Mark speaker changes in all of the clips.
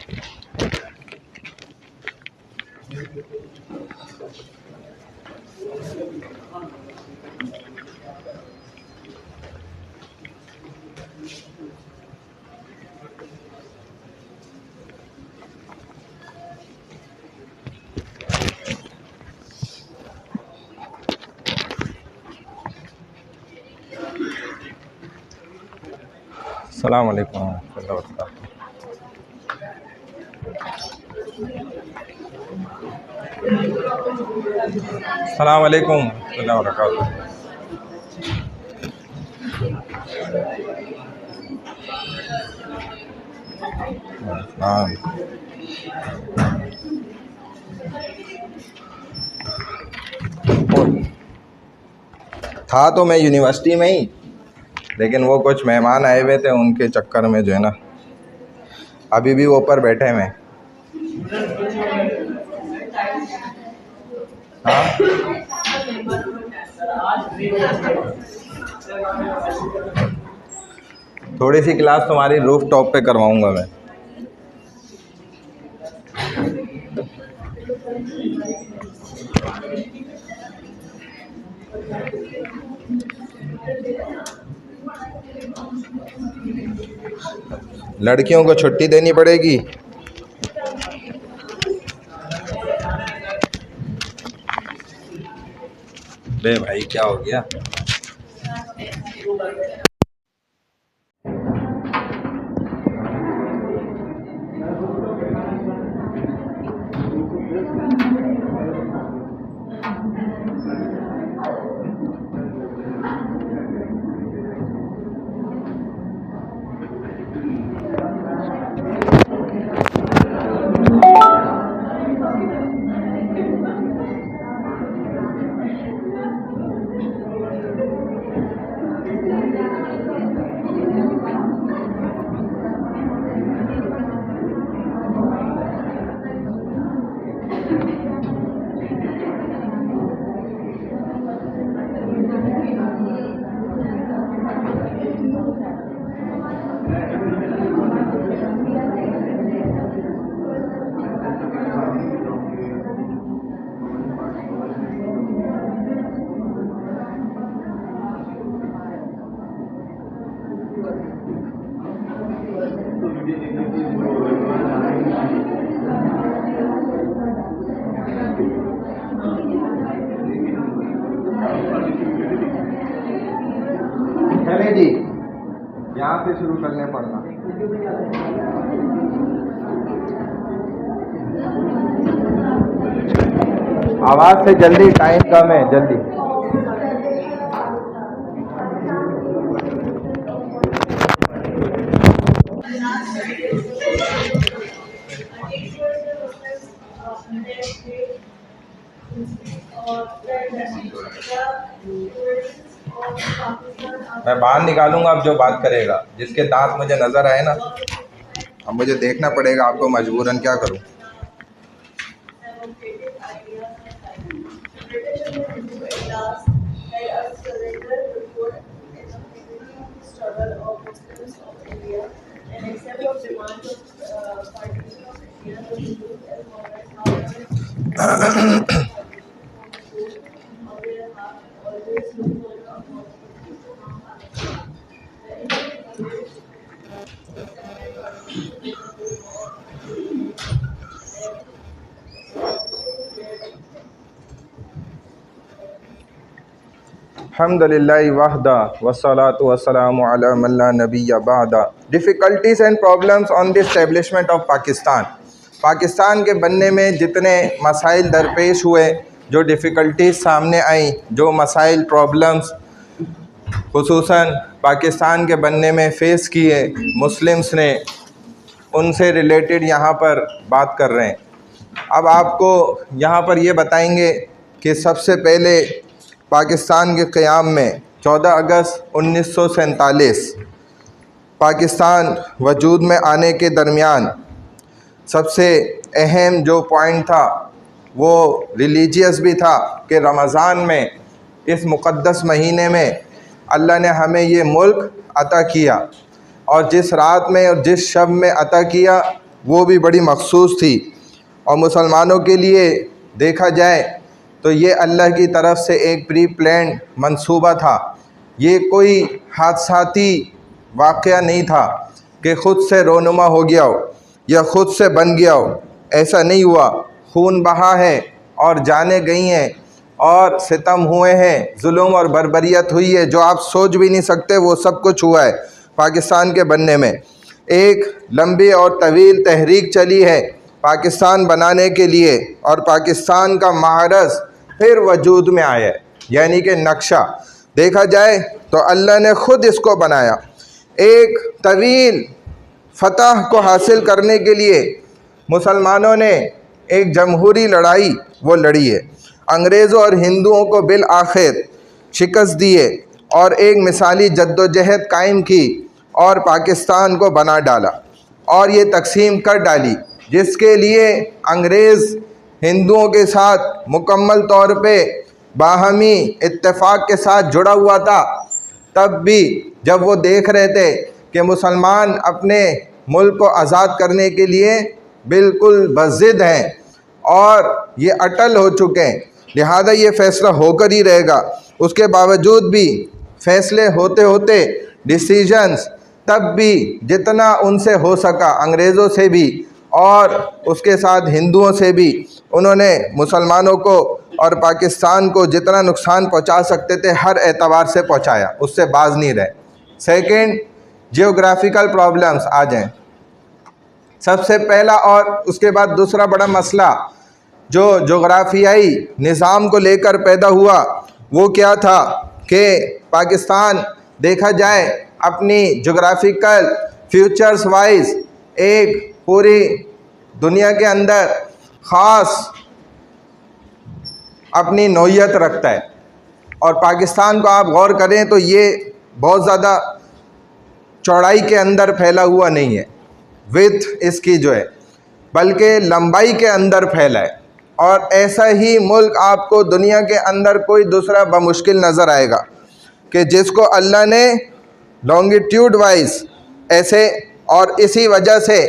Speaker 1: अस्सलाम वालेकुम रहमतुल्लाहि व बरकातुहू। अस्सलाम वालेकुम रहमतुल्लाहि व बरकातुहू। हाँ, था तो मैं यूनिवर्सिटी में ही, लेकिन वो कुछ मेहमान आए हुए थे, उनके चक्कर में जो है ना अभी भी वो ऊपर बैठे हुए हैं। हाँ, थोड़ी सी क्लास तुम्हारी रूफ टॉप पे करवाऊंगा मैं। लड़कियों को छुट्टी देनी पड़ेगी। बे भाई क्या हो गया? चले जी, यहाँ से शुरू करने पड़ना। आवाज़ से जल्दी, टाइम कम है, जल्दी। मैं बाहर निकालूंगा अब जो बात करेगा, जिसके दांत मुझे नज़र आए ना, अब मुझे देखना पड़ेगा आपको मजबूरन क्या करूं। अल्हम्दुलिल्लाहि वहदा वस्सलातु वस्सलामु अला मन ला नबिय्य बअदा। Difficulties and problems on the establishment of Pakistan. Pakistan के बनने में जितने मसाइल दरपेश हुए, जो डिफ़िकल्टीज़ सामने आई, जो मसाइल प्रॉब्लम्स खुसूसन पाकिस्तान के बनने में फ़ेस किए मुस्लिम्स ने, उनसे रिलेटेड यहाँ पर बात कर रहे हैं। अब आपको यहाँ पर ये बताएंगे कि सबसे पहले पाकिस्तान के क़याम में 14 अगस्त 1947 पाकिस्तान वजूद में आने के दरमियान सबसे अहम जो पॉइंट था वो रिलीजियस भी था कि रमज़ान में, इस मुक़द्दस महीने में अल्लाह ने हमें ये मुल्क अता किया, और जिस रात में और जिस शब में अता किया वो भी बड़ी मखसूस थी। और मुसलमानों के लिए देखा जाए तो ये अल्लाह की तरफ से एक प्री प्लान्ड मंसूबा था। ये कोई हादसाती वाक़या नहीं था कि ख़ुद से रोनुमा हो गया हो या ख़ुद से बन गया हो। ऐसा नहीं हुआ। खून बहा है और जानें गई हैं और सितम हुए हैं, जुल्म और बर्बरियत हुई है, जो आप सोच भी नहीं सकते वो सब कुछ हुआ है पाकिस्तान के बनने में। एक लंबी और तवील तहरीक चली है पाकिस्तान बनाने के लिए और पाकिस्तान का महारस फिर वजूद में आया है, यानी कि नक्शा देखा जाए तो अल्लाह ने ख़ुद इसको बनाया। एक तवील फतह को हासिल करने के लिए मुसलमानों ने एक जमहूरी लड़ाई वो लड़ी है, अंग्रेज़ों और हिंदुओं को बिल आखिर शिकस्त दिए और एक मिसाली जद्दोजहद कायम की और पाकिस्तान को बना डाला और ये तकसीम कर डाली, जिसके लिए अंग्रेज़ हिंदुओं के साथ मुकम्मल तौर पे बाहमी इत्तेफाक के साथ जुड़ा हुआ था। तब भी जब वो देख रहे थे कि मुसलमान अपने मुल्क को आज़ाद करने के लिए बिल्कुल बज़िद हैं और ये अटल हो चुके हैं, लिहाजा ये फ़ैसला होकर ही रहेगा, उसके बावजूद भी फ़ैसले होते होते डिसीजंस तब भी जितना उनसे हो सका अंग्रेज़ों से भी और उसके साथ हिंदुओं से भी उन्होंने मुसलमानों को और पाकिस्तान को जितना नुकसान पहुंचा सकते थे हर एतबार से पहुंचाया, उससे बाज नहीं रहे। सेकंड, जियोग्राफिकल प्रॉब्लम्स आ जाएं सबसे पहला, और उसके बाद दूसरा बड़ा मसला जो जोग्राफियाई निज़ाम को लेकर पैदा हुआ वो क्या था कि पाकिस्तान देखा जाए अपनी जोग्राफिकल फ्यूचर्स वाइज एक पूरी दुनिया के अंदर ख़ास अपनी नौइयत रखता है। और पाकिस्तान को आप गौर करें तो ये बहुत ज़्यादा चौड़ाई के अंदर फैला हुआ नहीं है, विड्थ इसकी जो है, बल्कि लंबाई के अंदर फैला है। और ऐसा ही मुल्क आपको दुनिया के अंदर कोई दूसरा बमुश्किल नज़र आएगा कि जिसको अल्लाह ने लॉन्गिट्यूड वाइज ऐसे, और इसी वजह से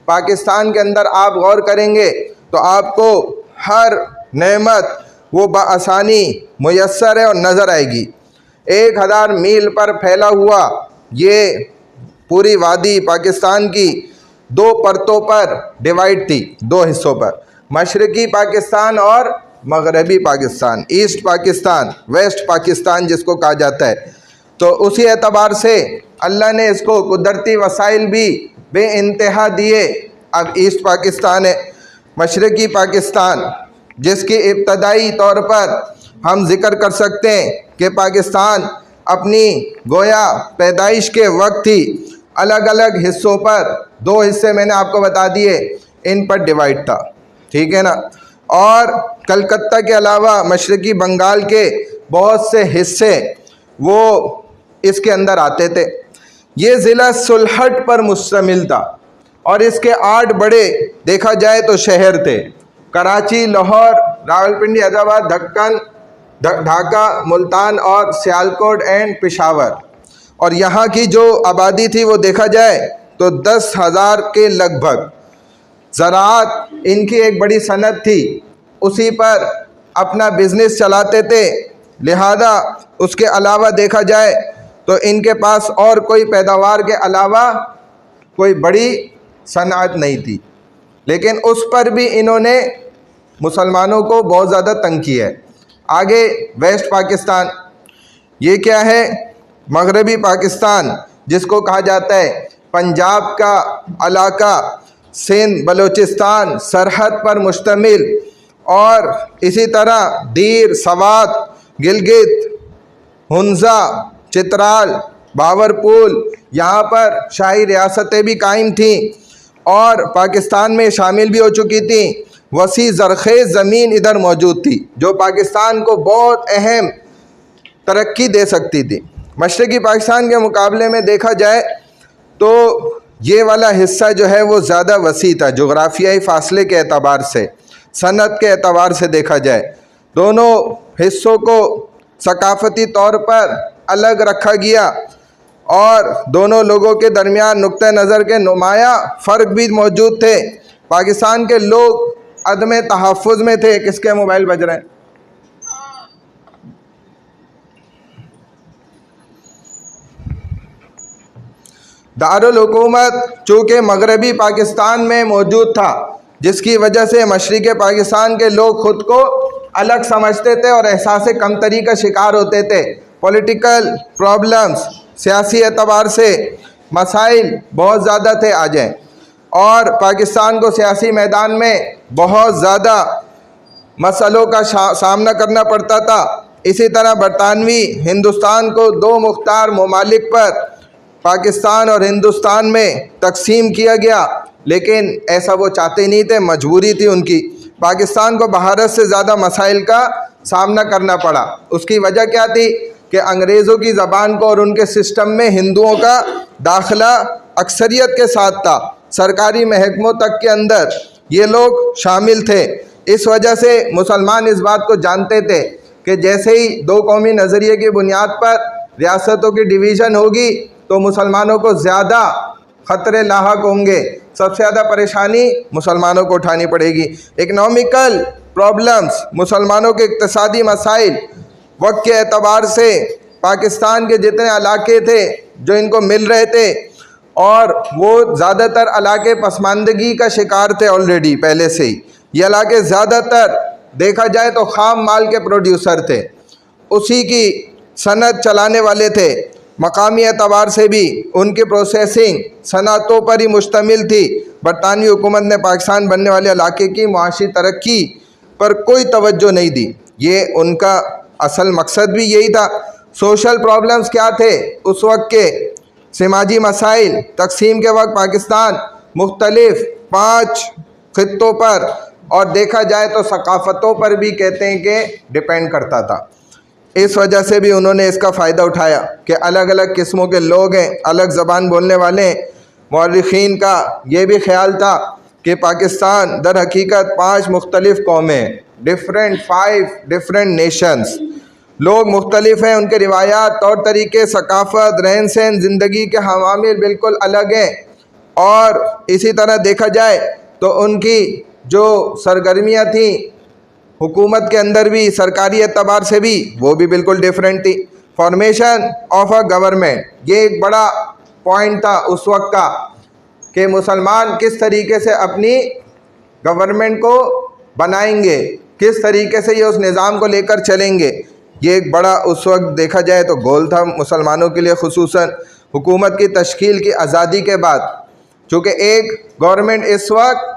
Speaker 1: पाकिस्तान के अंदर आप गौर करेंगे तो आपको हर नेमत वो बआसानी मुयस्सर है और नज़र आएगी। 1000 मील पर फैला हुआ ये पूरी वादी पाकिस्तान की 2 परतों पर डिवाइड थी, 2 हिस्सों पर, मशरक़ी पाकिस्तान और मगरबी पाकिस्तान, ईस्ट पाकिस्तान, वेस्ट पाकिस्तान जिसको कहा जाता है। तो उसी एतबार से अल्लाह ने इसको कुदरती वसाइल भी बेइंतहा दिए। अब ईस्ट पाकिस्तान है, मशरक़ी पाकिस्तान, जिसकी इब्तदाई तौर पर हम ज़िक्र कर सकते हैं कि पाकिस्तान अपनी गोया पैदाइश के वक्त ही अलग अलग हिस्सों पर, 2 हिस्से मैंने आपको बता दिए, इन पर डिवाइड था, ठीक है ना। और कलकत्ता के अलावा मशरक़ी बंगाल के बहुत से हिस्से वो इसके अंदर आते थे। ये ज़िला सुलहट पर मुश्तमिल था और इसके 8 बड़े देखा जाए तो शहर थे, कराची, लाहौर, रावलपिंडी, हैदराबाद, दक्कन, ढाका, मुल्तान और सियालकोट एंड पेशावर। और यहाँ की जो आबादी थी वो देखा जाए तो 10,000 के लगभग। ज़राअत इनकी एक बड़ी सनत थी, उसी पर अपना बिज़नेस चलाते थे, लिहाजा उसके अलावा देखा जाए तो इनके पास और कोई पैदावार के अलावा कोई बड़ी सनअत नहीं थी। लेकिन उस पर भी इन्होंने मुसलमानों को बहुत ज़्यादा तंग किया है। आगे वेस्ट पाकिस्तान, ये क्या है? मगरबी पाकिस्तान, जिसको कहा जाता है पंजाब का इलाका, सिंध, बलूचिस्तान सरहद पर मुश्तमिल, और इसी तरह दीर, सवात, गिलगित, हुंजा, चित्राल, बावरपूल, यहाँ पर शाही रियासतें भी कायम थीं और पाकिस्तान में शामिल भी हो चुकी थी। वसी ज़रख़ेज़ ज़मीन इधर मौजूद थी जो पाकिस्तान को बहुत अहम तरक्की दे सकती थी। मशरक़ी पाकिस्तान के मुकाबले में देखा जाए तो ये वाला हिस्सा जो है वो ज़्यादा वसी था जोग्राफियाई फ़ासले के एतबार से, सनत के एतबार से देखा जाए। दोनों हिस्सों को सकाफ़ती तौर पर अलग रखा गया और दोनों लोगों के दरमियान नुक्ते नज़र के नुमाया फ़र्क भी मौजूद थे। पाकिस्तान के लोग अदम तहफ़्फ़ुज़ में थे। किसके मोबाइल बज रहे हैं? दारुल हुकूमत चूँकि मगरबी पाकिस्तान में मौजूद था, जिसकी वजह से मशरिक़ पाकिस्तान के लोग ख़ुद को अलग समझते थे और एहसास कमतरी का शिकार होते थे। पॉलिटिकल प्रॉब्लम्स, सियासी एतबार से मसाइल बहुत ज़्यादा थे आ जाए, और पाकिस्तान को सियासी मैदान में बहुत ज़्यादा मसलों का सामना करना पड़ता था। इसी तरह बरतानवी हिंदुस्तान को दो मुख्तार ममालिक पर पाकिस्तान और हिंदुस्तान में तकसीम किया गया, लेकिन ऐसा वो चाहते नहीं थे, मजबूरी थी उनकी। पाकिस्तान को भारत से ज़्यादा मसाइल का सामना करना पड़ा। उसकी वजह क्या थी कि अंग्रेज़ों की ज़बान को और उनके सिस्टम में हिंदुओं का दाखिला अक्सरियत के साथ था। सरकारी महकमों तक के अंदर ये लोग शामिल थे। इस वजह से मुसलमान इस बात को जानते थे कि जैसे ही दो कौमी नज़रिए की बुनियाद पर रियासतों की डिवीज़न होगी तो मुसलमानों को ज़्यादा ख़तरे लाहक होंगे, सबसे ज़्यादा परेशानी मुसलमानों को उठानी पड़ेगी। इकनॉमिकल प्रॉब्लम्स, मुसलमानों के इक़्तिसादी मसाइल, वक्त के एतबार से पाकिस्तान के जितने इलाके थे जो इनको मिल रहे थे, और वो ज़्यादातर इलाके पसमानदगी का शिकार थे ऑलरेडी पहले से ही। ये इलाके ज़्यादातर देखा जाए तो ख़ाम माल के प्रोड्यूसर थे, उसी की सनत चलाने वाले थे। मकामी एतबार से भी उनकी प्रोसेसिंग सनतों पर ही मुश्तमिल थी। बरतानवी हुकूमत ने पाकिस्तान बनने वाले इलाके की मुआशी तरक्की पर कोई तवज्जो नहीं दी। ये उनका असल मकसद भी यही था। सोशल प्रॉब्लम्स क्या थे उस वक्त के? समाजी मसाइल, तकसीम के वक्त पाकिस्तान मुख्तलिफ 5 खित्तों पर और देखा जाए तो सकाफ़तों पर भी कहते हैं कि डिपेंड करता था। इस वजह से भी उन्होंने इसका फ़ायदा उठाया कि अलग अलग किस्मों के लोग हैं, अलग ज़बान बोलने वाले हैं। मौरख़ीन का ये भी ख्याल था कि पाकिस्तान दर हकीकत 5 मुख्तलिफ़ कौमें, 5 डिफरेंट नेशंस, लोग मुख्तलिफ़ हैं, उनके रिवायात, तौर तरीके, सकाफ़त, रहन सहन, ज़िंदगी के हवामिल बिल्कुल अलग हैं। और इसी तरह देखा जाए तो उनकी जो सरगर्मियाँ थी हुकूमत के अंदर भी, सरकारी एतबार से भी, वो भी बिल्कुल डिफरेंट थी। फॉर्मेशन ऑफ अ गवर्नमेंट, ये एक बड़ा पॉइंट था उस वक्त का कि मुसलमान किस तरीके से अपनी गवर्नमेंट को बनाएंगे, किस तरीके से ये उस निज़ाम को लेकर चलेंगे। ये एक बड़ा उस वक्त देखा जाए तो गोल था मुसलमानों के लिए, खुसूसन हुकूमत की तश्कील की आज़ादी के बाद। चूँकि एक गवर्नमेंट इस वक्त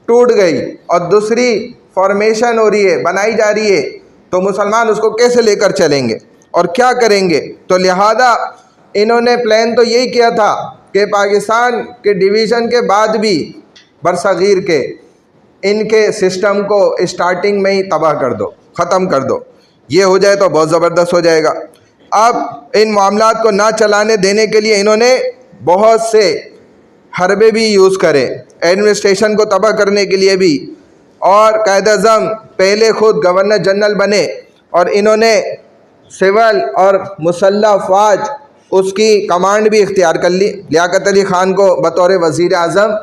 Speaker 1: टूट गई और दूसरी फॉर्मेशन हो रही है, बनाई जा रही है, तो मुसलमान उसको कैसे लेकर चलेंगे और क्या करेंगे? तो लिहाजा इन्होंने प्लान तो यही किया था कि पाकिस्तान के डिवीज़न के बाद भी बरसगीर के इनके सिस्टम को स्टार्टिंग में ही तबाह कर दो, ख़त्म कर दो। ये हो जाए तो बहुत ज़बरदस्त हो जाएगा। अब इन मामलात को ना चलाने देने के लिए इन्होंने बहुत से हरबे भी यूज़ करे, एडमिनिस्ट्रेशन को तबाह करने के लिए भी। और कायद-ए-आज़म पहले ख़ुद गवर्नर जनरल बने और इन्होंने सिविल और मुसल्लह अफ़वाज उसकी कमांड भी इख्तियार कर ली। लियाकत अली ख़ान को बतौर वज़ीर आज़म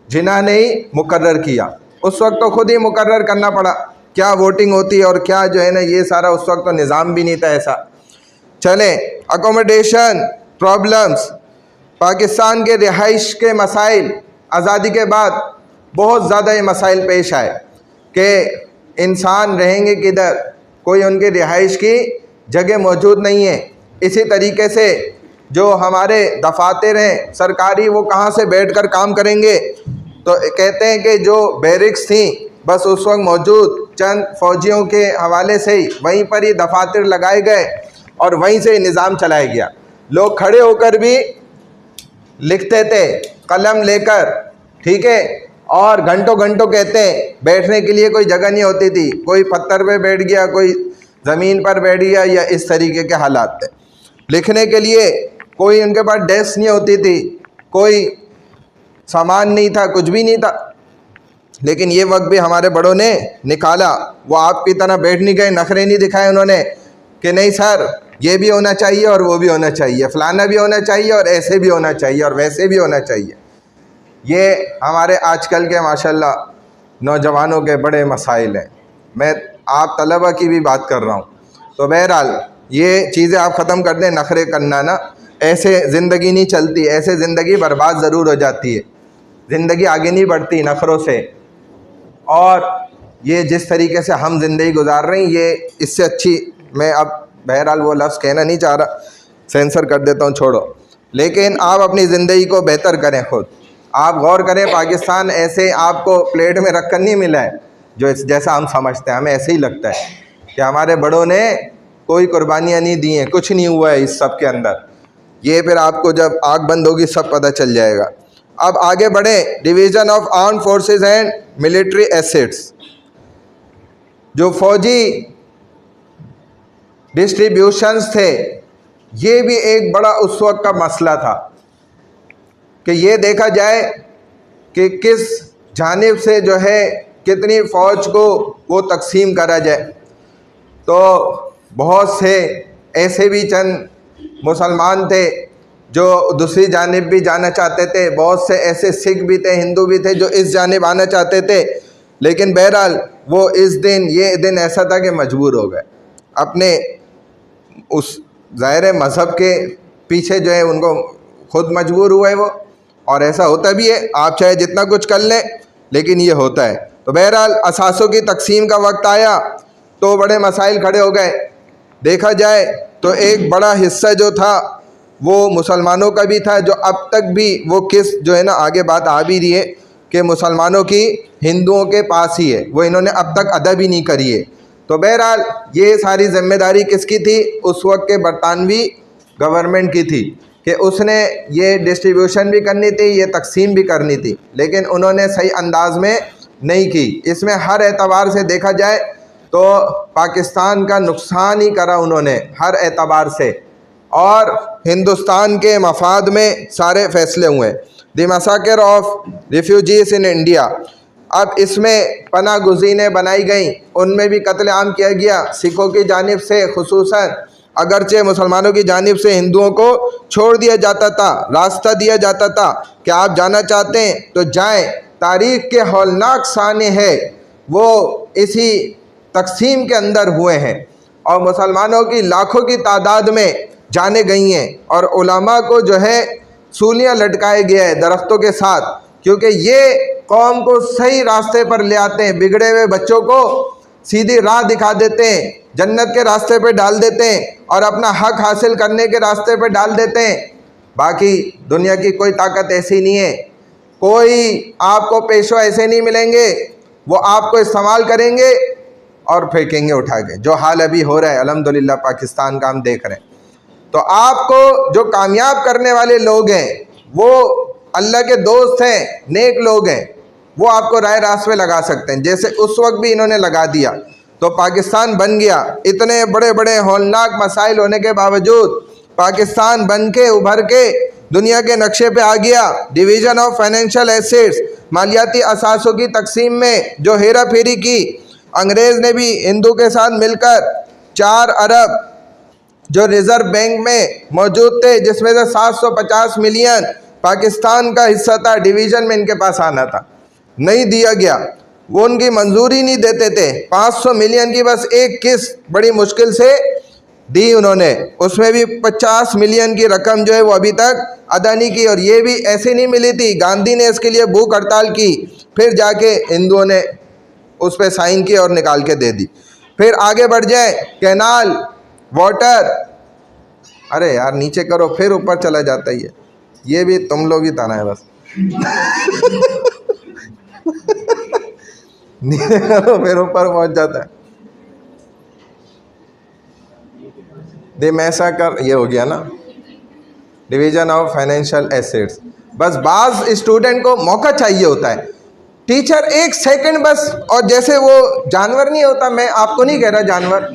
Speaker 1: जिन्ना ने ही मुकर्रर किया। उस वक्त तो ख़ुद ही मुकर्रर करना पड़ा, क्या वोटिंग होती है और क्या जो है ना, ये सारा उस वक्त तो निज़ाम भी नहीं था ऐसा। चलें, अकोमोडेशन प्रॉब्लम्स, पाकिस्तान के रिहाइश के मसाइल, आज़ादी के बाद बहुत ज़्यादा ये मसाइल पेश आए कि इंसान रहेंगे किधर, कोई उनके रिहाइश की जगह मौजूद नहीं है। इसी तरीके से जो हमारे दफातर हैं सरकारी, वो कहाँ से बैठकर काम करेंगे? तो कहते हैं कि जो बैरिक्स थी बस उस वक्त मौजूद चंद फ़ौजियों के हवाले से ही वहीं पर ही दफातर लगाए गए और वहीं से निज़ाम चलाया गया। लोग खड़े होकर भी लिखते थे कलम लेकर, ठीक है, और घंटों घंटों कहते हैं, बैठने के लिए कोई जगह नहीं होती थी, कोई पत्थर पे बैठ गया, कोई ज़मीन पर बैठ गया, या इस तरीके के हालात थे। लिखने के लिए कोई उनके पास डेस्क नहीं होती थी, कोई सामान नहीं था, कुछ भी नहीं था। लेकिन ये वक्त भी हमारे बड़ों ने निकाला। वो आपकी तरह बैठ नहीं गए, नखरे नहीं दिखाए उन्होंने कि नहीं सर ये भी होना चाहिए और वो भी होना चाहिए, फलाना भी होना चाहिए और ऐसे भी होना चाहिए और वैसे भी होना चाहिए। ये हमारे आजकल के माशाल्लाह नौजवानों के बड़े मसाइल हैं। मैं आप तलबा की भी बात कर रहा हूँ। तो बहरहाल ये चीज़ें आप ख़त्म कर दें, नखरे करना ना, ऐसे ज़िंदगी नहीं चलती, ऐसे ज़िंदगी बर्बाद ज़रूर हो जाती है, ज़िंदगी आगे नहीं बढ़ती नखरों से। और ये जिस तरीके से हम ज़िंदगी गुजार रहे हैं, ये इससे अच्छी, मैं अब बहरहाल वो लफ्ज़ कहना नहीं चाह रहा, सेंसर कर देता हूँ, छोड़ो। लेकिन आप अपनी ज़िंदगी को बेहतर करें खुद। आप गौर करें, पाकिस्तान ऐसे आपको प्लेट में रख कर नहीं मिला है जो जैसा हम समझते हैं। हमें ऐसे ही लगता है कि हमारे बड़ों ने कोई कुर्बानियाँ नहीं दी हैं, कुछ नहीं हुआ है इस सब के अंदर। ये फिर आपको जब आँख बंद होगी सब पता चल जाएगा। अब आगे बढ़े, division of arm forces and military assets, जो फौजी डिस्ट्रीब्यूशंस थे, ये भी एक बड़ा उस वक्त का मसला था कि ये देखा जाए कि किस जानिब से जो है कितनी फ़ौज को वो तकसीम करा जाए। तो बहुत से ऐसे भी चंद मुसलमान थे जो दूसरी जानिब भी जाना चाहते थे, बहुत से ऐसे सिख भी थे, हिंदू भी थे जो इस जानिब आना चाहते थे। लेकिन बहरहाल वो इस दिन, ये दिन ऐसा था कि मजबूर हो गए अपने उस ज़ाहिर मज़हब के पीछे, जो है उनको खुद मजबूर हुए वो। और ऐसा होता भी है, आप चाहे जितना कुछ कर लें लेकिन ये होता है। तो बहरहाल असासों की तकसीम का वक्त आया तो बड़े मसाइल खड़े हो गए। देखा जाए तो एक बड़ा हिस्सा जो था वो मुसलमानों का भी था, जो अब तक भी वो किस जो है ना, आगे बात आ भी रही है कि मुसलमानों की हिंदुओं के पास ही है, वो इन्होंने अब तक अदा भी नहीं करी है। तो बहरहाल ये सारी ज़िम्मेदारी किसकी थी? उस वक्त के बरतानवी गवर्नमेंट की थी कि उसने ये डिस्ट्रीब्यूशन भी करनी थी, ये तकसीम भी करनी थी, लेकिन उन्होंने सही अंदाज में नहीं की। इसमें हर एतबार से देखा जाए तो पाकिस्तान का नुकसान ही करा उन्होंने हर एतबार से, और हिंदुस्तान के मफाद में सारे फ़ैसले हुए। The मैसाकर of refugees in India, अब इसमें पनाह गुज़ीनें बनाई गई, उनमें भी कत्लेआम किया गया सिखों की जानिब से खुसूसन। अगरचे मुसलमानों की जानिब से हिंदुओं को छोड़ दिया जाता था, रास्ता दिया जाता था कि आप जाना चाहते हैं तो जाएं। तारीख़ के हौलनाक साने है वो इसी तकसीम के अंदर हुए हैं, और मुसलमानों की लाखों की तादाद में जाने गई हैं, और उलमा को जो है सूलियाँ लटकाए गया है दरख्तों के साथ, क्योंकि ये कौम को सही रास्ते पर ले आते हैं, बिगड़े हुए बच्चों को सीधी राह दिखा देते हैं, जन्नत के रास्ते पे डाल देते हैं और अपना हक हासिल करने के रास्ते पे डाल देते हैं। बाकी दुनिया की कोई ताकत ऐसी नहीं है, कोई आपको पेशवा ऐसे नहीं मिलेंगे, वो आपको इस्तेमाल करेंगे और फेंकेंगे उठा के, जो हाल अभी हो रहा है अल्हम्दुलिल्लाह पाकिस्तान का हम देख रहे हैं। तो आपको जो कामयाब करने वाले लोग हैं वो अल्लाह के दोस्त हैं, नेक लोग हैं, वो आपको राह रास्त पे लगा सकते हैं, जैसे उस वक्त भी इन्होंने लगा दिया। तो पाकिस्तान बन गया, इतने बड़े बड़े हौलनाक मसाइल होने के बावजूद पाकिस्तान बन के उभर के दुनिया के नक्शे पे आ गया। डिवीज़न ऑफ फाइनेंशियल एसेट्स, मालियाती असासों की तकसीम में जो हेरा फेरी की, अंग्रेज़ ने भी हिंदू के साथ मिलकर 4 अरब जो रिज़र्व बैंक में मौजूद थे, जिसमें से 750 मिलियन पाकिस्तान का हिस्सा था, डिवीज़न में इनके पास आना था, नहीं दिया गया। वो उनकी मंजूरी नहीं देते थे। 500 मिलियन की बस एक किस्त बड़ी मुश्किल से दी उन्होंने, उसमें भी 50 मिलियन की रकम जो है वो अभी तक अदा नहीं की, और ये भी ऐसे नहीं मिली थी, गांधी ने इसके लिए भूख हड़ताल की, फिर जाके हिंदुओं ने उस पर साइन की और निकाल के दे दी। फिर आगे बढ़ जाए, कैनाल वाटर, अरे यार नीचे करो फिर ऊपर चला जाता ही है, ये भी तुम लोग ही ताना है बस नीचे करो फिर ऊपर पहुंच जाता है। दे मैसाकर, ये हो गया ना, डिवीज़न ऑफ फाइनेंशियल एसेट्स। बस बाज स्टूडेंट को मौका चाहिए होता है, टीचर एक सेकंड बस, और जैसे वो जानवर नहीं होता, मैं आपको नहीं कह रहा जानवर,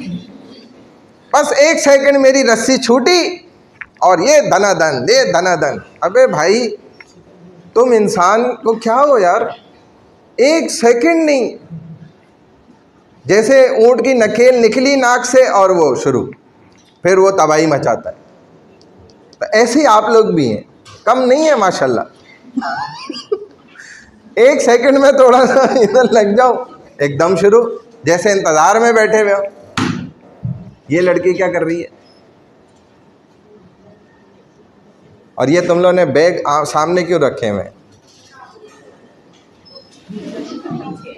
Speaker 1: बस एक सेकंड मेरी रस्सी छूटी और ये धनाधन, ये धनाधन। अबे भाई तुम इंसान को क्या हो यार, एक सेकंड नहीं, जैसे ऊंट की नकेल निकली नाक से और वो शुरू, फिर वो तबाही मचाता है। तो ऐसे ही आप लोग भी हैं, कम नहीं है माशाल्लाह। एक सेकंड में थोड़ा सा इधर लग जाओ, एकदम शुरू, जैसे इंतजार में बैठे हुए हो। ये लड़की क्या कर रही है, और ये तुम लोगों ने बैग सामने क्यों रखे हुए?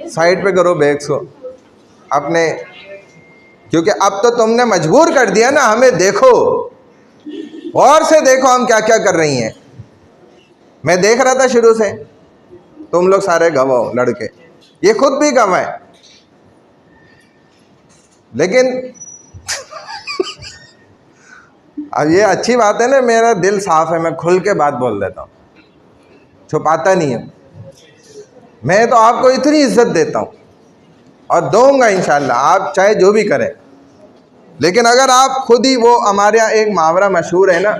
Speaker 1: साइड पे करो बैग्स को अपने, क्योंकि अब तो तुमने मजबूर कर दिया ना हमें। देखो, और से देखो हम क्या क्या कर रही हैं। मैं देख रहा था शुरू से, तुम लोग सारे गवाह लड़के, ये खुद भी गवाह है, लेकिन अब ये अच्छी बात है ना, मेरा दिल साफ है, मैं खुल के बात बोल देता हूँ, छुपाता नहीं हूँ। मैं तो आपको इतनी इज्जत देता हूँ और दूंगा इंशाल्लाह, आप चाहे जो भी करें। लेकिन अगर आप खुद ही, वो हमारे यहाँ एक मुहावरा मशहूर है ना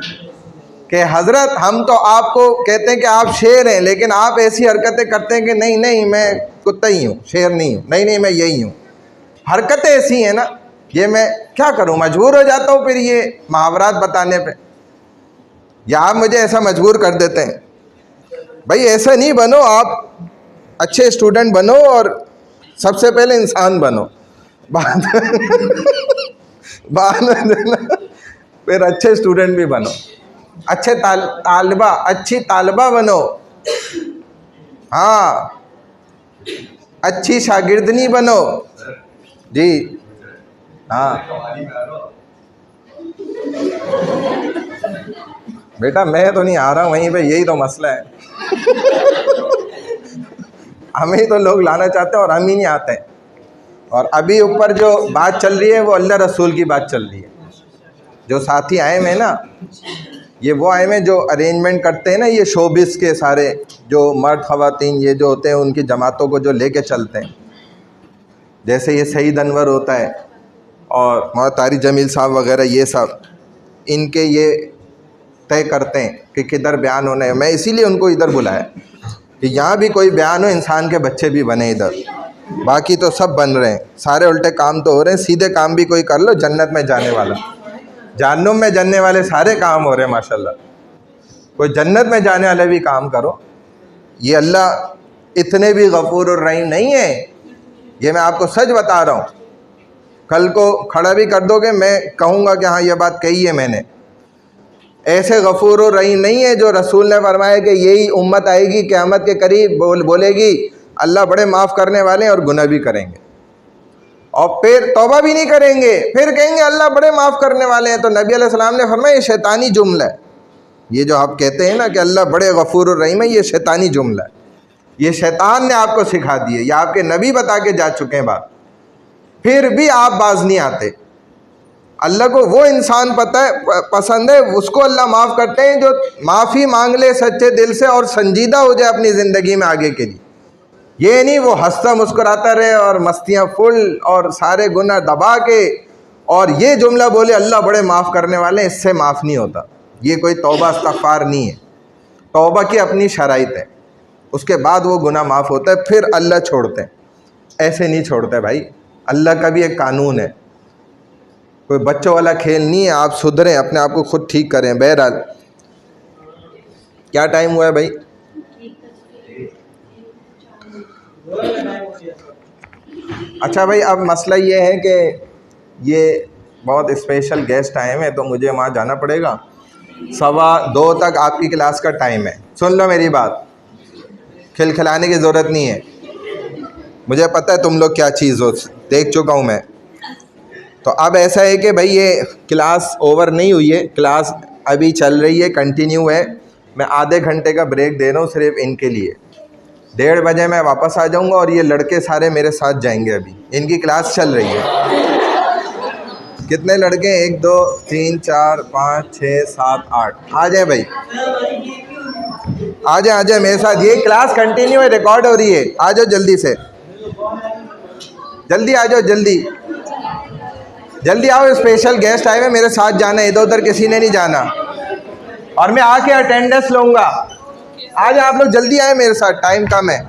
Speaker 1: कि हज़रत हम तो आपको कहते हैं कि आप शेर हैं, लेकिन आप ऐसी हरकतें करते हैं कि नहीं नहीं मैं कुत्ता ही हूँ, शेर नहीं हूँ, नहीं नहीं मैं यही हूँ। हरकतें ऐसी हैं ना, ये मैं क्या करूँ, मजबूर हो जाता हूँ फिर ये मुहावरात बताने पे, या आप मुझे ऐसा मजबूर कर देते हैं। भाई ऐसा नहीं बनो, आप अच्छे स्टूडेंट बनो और सबसे पहले इंसान बनो, बाद में देना फिर अच्छे स्टूडेंट भी बनो, अच्छे तालिबा, अच्छी तालिबा बनो, हाँ अच्छी शागिर्दनी बनो जी। हाँ बेटा मैं तो नहीं आ रहा वहीं पे, यही तो मसला है। हमें तो लोग लाना चाहते हैं और हम ही नहीं आते हैं। और अभी ऊपर जो बात चल रही है वो अल्लाह रसूल की बात चल रही है। जो साथी आए हुए ना, ये वो आए हुए जो अरेंजमेंट करते हैं ना, ये शोबिस के सारे जो मर्द ख़वातीन ये जो होते हैं, उनकी जमातों को जो लेके चलते हैं, जैसे ये सईद अनवर होता है और मौलाना तारिक जमील साहब वगैरह, ये सब इनके ये तय करते हैं कि किधर बयान होना है। मैं इसीलिए उनको इधर बुलाया कि यहाँ भी कोई बयान हो, इंसान के बच्चे भी बने इधर, बाकी तो सब बन रहे हैं, सारे उल्टे काम तो हो रहे हैं, सीधे काम भी कोई कर लो, जन्नत में जाने वाला, जहन्नुम में जाने वाले सारे काम हो रहे हैं माशाल्लाह। कोई जन्नत में जाने वाले भी काम करो। ये अल्लाह इतने भी गफूर और रहीम नहीं है, ये मैं आपको सच बता रहा हूँ। कल को खड़ा भी कर दोगे, मैं कहूँगा कि हाँ ये बात कही है मैंने। ऐसे गफूर और रहीम नहीं है जो रसूल ने फरमाया कि यही उम्मत आएगी क़यामत के करीब, बोलेगी अल्लाह बड़े माफ़ करने वाले हैं और गुनाह भी करेंगे, और फिर तौबा भी नहीं करेंगे, फिर कहेंगे अल्लाह बड़े माफ़ करने वाले हैं। तो नबी अलैहिस्सलाम ने फरमाया ये शैतानी जुमला है। ये जो आप कहते हैं ना कि अल्लाह बड़े गफूर और रहीम है, ये शैतानी जुमला है, ये शैतान ने आपको सिखा दी है, या आपके नबी बता के जा चुके हैं बात, फिर भी आप बाज नहीं आते। अल्लाह को वो इंसान पसंद है, उसको अल्लाह माफ़ करते हैं जो माफ़ी मांग ले सच्चे दिल से और संजीदा हो जाए अपनी ज़िंदगी में आगे के लिए। ये नहीं वो हंसता मुस्कुराता रहे और मस्तियाँ फुल और सारे गुनाह दबा के और ये जुमला बोले अल्लाह बड़े माफ़ करने वाले हैं, इससे माफ़ नहीं होता। ये कोई तौबा इस्तग़फ़ार नहीं है, तौबा की अपनी शराइत है, उसके बाद वो गुनाह माफ़ होता है, फिर अल्लाह छोड़ते हैं। ऐसे नहीं छोड़ते भाई, अल्लाह का भी एक कानून है, कोई बच्चों वाला खेल नहीं है। आप सुधरें, अपने आप को खुद ठीक करें। बहरहाल क्या टाइम हुआ है भाई? अच्छा भाई, अब मसला ये है कि ये बहुत स्पेशल गेस्ट आए हैं, तो मुझे वहाँ जाना पड़ेगा। 2:15 तक आपकी क्लास का टाइम है। सुन लो मेरी बात, खिलखिलाने की ज़रूरत नहीं है, मुझे पता है तुम लोग क्या चीज़ हो, देख चुका हूँ मैं। तो अब ऐसा है कि भाई ये क्लास ओवर नहीं हुई है, क्लास अभी चल रही है, कंटिन्यू है। मैं आधे घंटे का ब्रेक दे रहा हूँ सिर्फ इनके लिए। 1:30 बजे मैं वापस आ जाऊँगा और ये लड़के सारे मेरे साथ जाएंगे। अभी इनकी क्लास चल रही है। कितने लड़के? 1 2 3 4 5 6 7 8। आ जाए भाई, आ जाए मेरे साथ। ये क्लास कंटिन्यू है, रिकॉर्ड हो रही है। आ जाओ जल्दी से, जल्दी आ जाओ, जल्दी आओ। स्पेशल गेस्ट आए हुए, मेरे साथ जाना है, इधर उधर किसी ने नहीं जाना, और मैं आके अटेंडेंस लूँगा। आ जाओ आप लोग, जल्दी आए मेरे साथ, टाइम कम है।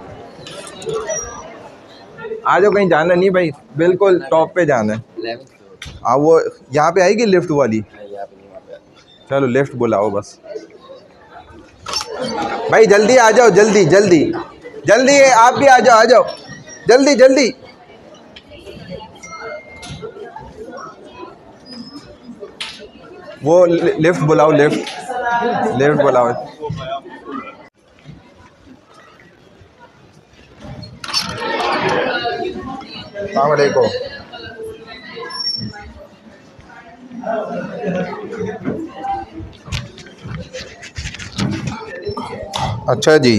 Speaker 1: आ जाओ, कहीं जाना नहीं भाई, बिल्कुल टॉप पे जाना है। वो यहाँ पे आएगी लिफ्ट वाली? चलो लिफ्ट बुलाओ बस। भाई जल्दी आ जाओ, जल्दी जल्दी जल्दी, आप भी आ जाओ, आ जाओ जल्दी जल्दी। वो लिफ्ट बुलाओ, लिफ्ट बुलाओ। अस्सलाम वालेकुम। अच्छा जी,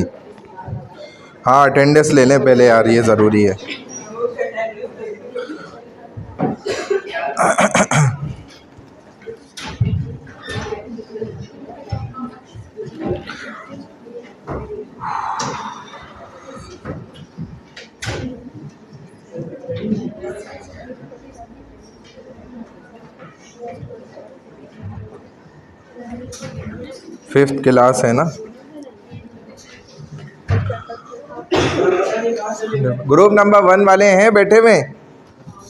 Speaker 1: हाँ अटेंडेंस ले लें पहले यार, ये ज़रूरी है। फिफ्थ क्लास है ना? ग्रुप नंबर 1 वाले हैं बैठे हुए?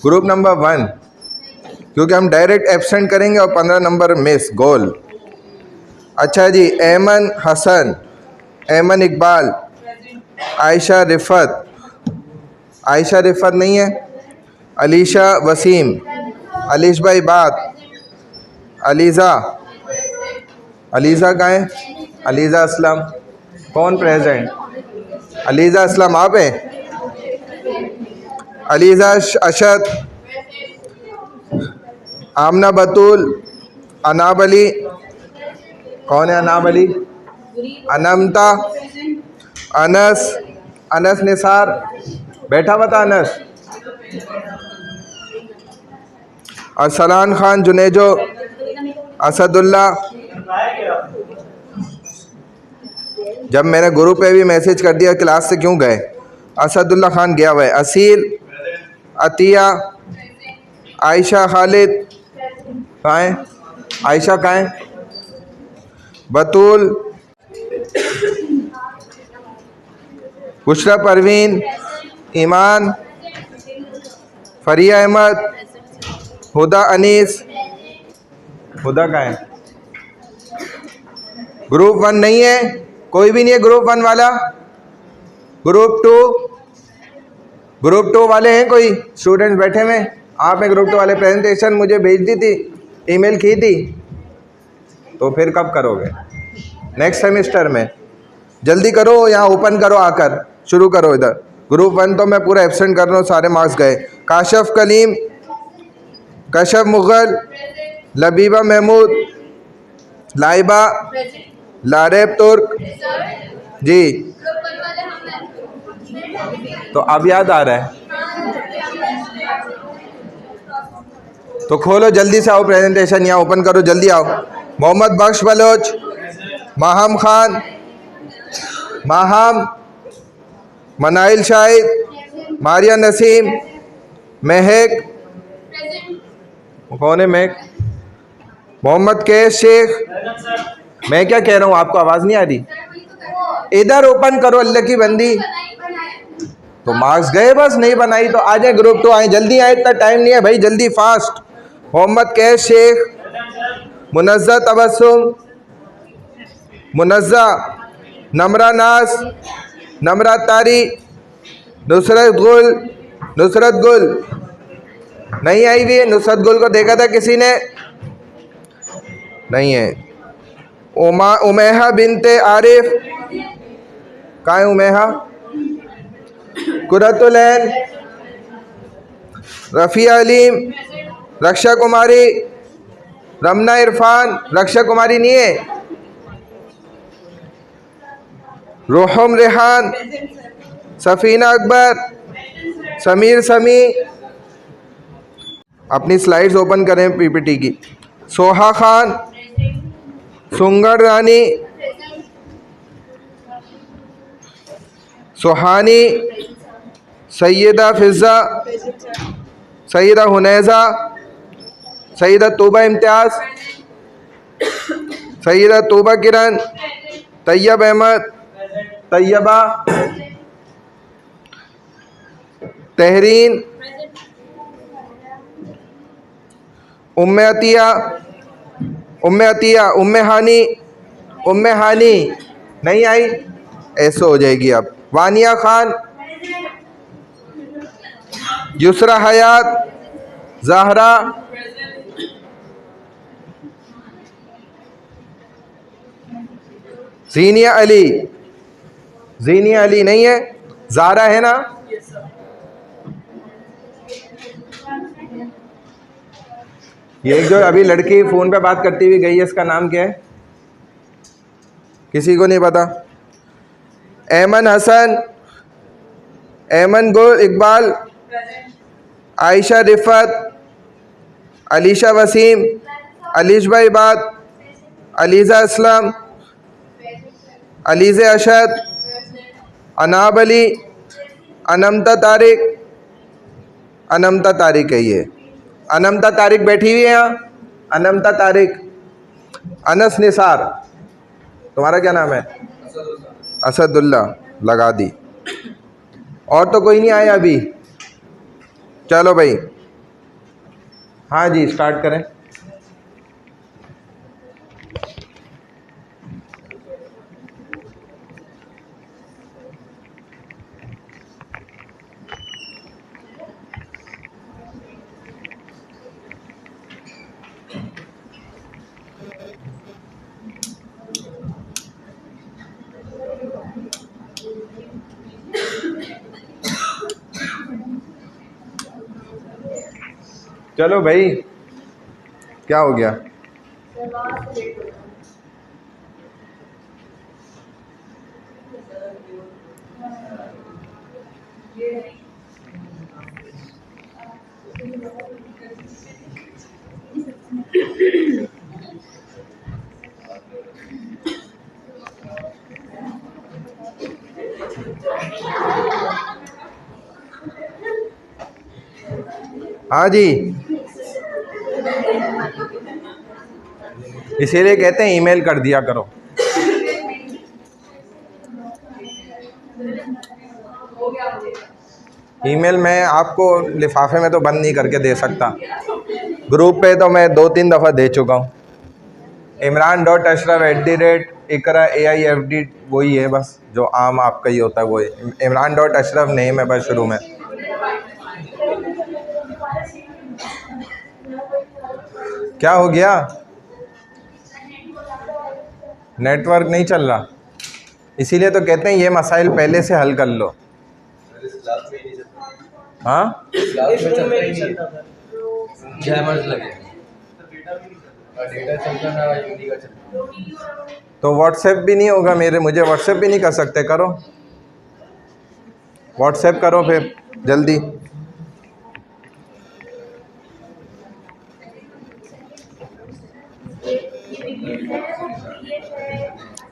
Speaker 1: ग्रुप नंबर 1, क्योंकि हम डायरेक्ट एब्सेंट करेंगे और 15 नंबर मिस गोल। अच्छा जी, ऐमन हसन, ऐमन इकबाल, आयशा रिफत, आयशा रिफत नहीं है। अलीशा वसीम, अलीश भाई बात, अलीज़ा, अलीज़ा कहाँ है? अलीज़ा असलम, कौन प्रेजेंट? अलीज़ा असलम आप हैं? अलीज़ा अशद, आमना बतूल, अनाब अली, कौन है अनाब अली? अनमता, अनस, अनस निसार बैठा हुआ था अनस। अरसलान खान जुनेजो, असदुल्ला। जब मैंने ग्रुप पे भी मैसेज कर दिया क्लास से क्यों गए? असदुल्ला खान गया हुआ है। असील, अतिया, आयशा खालिद कहाँ है? आयशा कहाँ है? बतूल, बुशरा परवीन, ईमान, फरिया अहमद, हुदा अनीस। हुदा कहाँ है? ग्रुप 1 नहीं है, कोई भी नहीं है ग्रुप 1 वाला। ग्रुप 2 वाले हैं कोई स्टूडेंट्स बैठे हुए? आपने ग्रुप 2 वाले प्रेजेंटेशन मुझे भेज दी थी, ईमेल की थी, तो फिर कब करोगे? नेक्स्ट सेमेस्टर में। जल्दी करो, यहाँ ओपन करो, आकर शुरू करो इधर। ग्रुप 1 तो मैं पूरा एब्सेंट कर रहा हूँ, सारे मार्क्स गए। काशफ कलीम, कशफ मुगल, लबीबा महमूद, लाइबा, लारेब तुर्क जी। तो अब याद आ रहा है तो खोलो, जल्दी से आओ, प्रेजेंटेशन यहाँ ओपन करो, जल्दी आओ। मोहम्मद बख्श बलोच, माहम खान, माहम, मनाइल शाहिद, मारिया नसीम, महक, कौन है महक? मोहम्मद कैश शेख। मैं क्या कह रहा हूँ, आपको आवाज़ नहीं आ रही? इधर ओपन करो अल्लाह की बंदी। तो मार्क्स गए बस, नहीं बनाई तो आ जाए ग्रुप 2 आए, जल्दी आए, इतना टाइम नहीं है भाई, जल्दी फास्ट। मोहम्मद कैश शेख, मुनज़्ज़ा तबस्सुम, मुनज़्ज़ा, नमरा नास, नमरा तारी, नुसरत गुल नहीं आई हुई है। नुसरत गुल को देखा था किसी ने? नहीं है। उमेहा बिनते आरिफ, कहाँ है उमेहा? कुरतुलैन, रफ़िया अलीम, रक्षा कुमारी, रमना इरफान, रक्षा कुमारी नहीं है। रोहम रेहान, सफ़ीना अकबर, समीर समी। अपनी स्लाइड्स ओपन करें पीपीटी की। सोहा खान, सुंगर रानी, सुहानी, सैयदा फिज़ा, सैयदा हुनैज़ा, सैयदा तोबा इम्तियाज़, सैयदा तोबा किरण, तैयब अहमद, तैयबा, तहरीन, उम्मे अतिया, उम्मे अतिया, उम्मे हानी नहीं आई, ऐसे हो जाएगी। अब वानिया खान, युसरा हयात, ज़हरा, ज़ीनिया अली, ज़ीनिया अली नहीं है, ज़ारा है ना। ये जो अभी लड़की फ़ोन पे बात करती हुई गई है, इसका नाम क्या है? किसी को नहीं पता? ऐमन हसन, ऐमन गुल इकबाल, आयशा रिफ़त, अलीशा वसीम, अलीश भाई बात, अलीज़ा असलम, अलीज़े अशद, अनाब अली, अनमता तारिक, अनमता तारिक है ये, अनमता तारिक बैठी हुई है यहाँ, अनमता तारिक। अनस निसार, तुम्हारा क्या नाम है? असदुल्ला, लगा दी। और तो कोई नहीं आया अभी। चलो भाई, हाँ जी स्टार्ट करें। चलो भाई, क्या हो गया? हाँ जी, इसीलिए कहते हैं ईमेल कर दिया करो। ईमेल मैं आपको लिफाफे में तो बंद नहीं करके दे सकता, ग्रुप पे तो मैं 2-3 दफ़ा दे चुका हूँ। imran.ashraf@ikra.aifd वही है बस, जो आम आपका ही होता है वही। imran.ashraf नेम है बस शुरू में। क्या हो गया? नेटवर्क नहीं चल रहा, इसीलिए तो कहते हैं ये मसाइल पहले से हल कर लो। हाँ तो व्हाट्सएप भी नहीं होगा मुझे व्हाट्सएप भी नहीं कर सकते? करो व्हाट्सएप करो फिर जल्दी।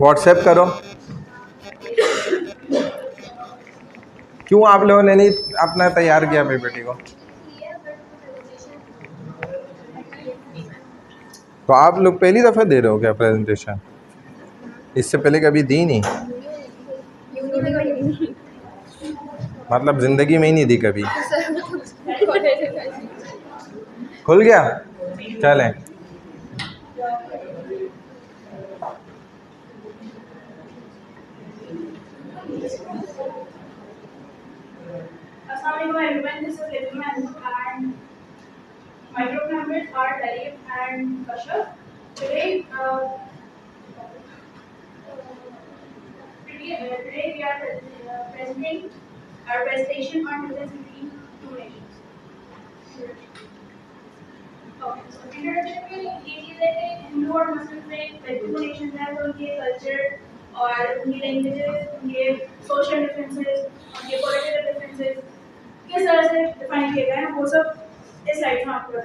Speaker 1: व्हाट्सएप करो। क्यों आप लोगों ने नहीं अपना तैयार किया पीपीटी को? तो आप लोग पहली दफ़ा दे रहे हो क्या प्रेजेंटेशन? इससे पहले कभी दी नहीं? मतलब ज़िंदगी में ही नहीं दी कभी? खुल गया? चलें।
Speaker 2: Everyone, this is Liman and my group members are Dalip and Kashyap. Today we are presenting our presentation on difference between two nations. Okay, so introduction में ये चीज़ है कि हिंदू और मुस्लिम में two nations हैं, तो उनके कल्चर और उनकी लैंग्वेजेस, उनके सोशल डिफरेंसेस, उनके पॉलिटिकल डिफरेंसेस किस तरह से डिफाइन किए गए हैं, वो सब इस स्लाइड में आपको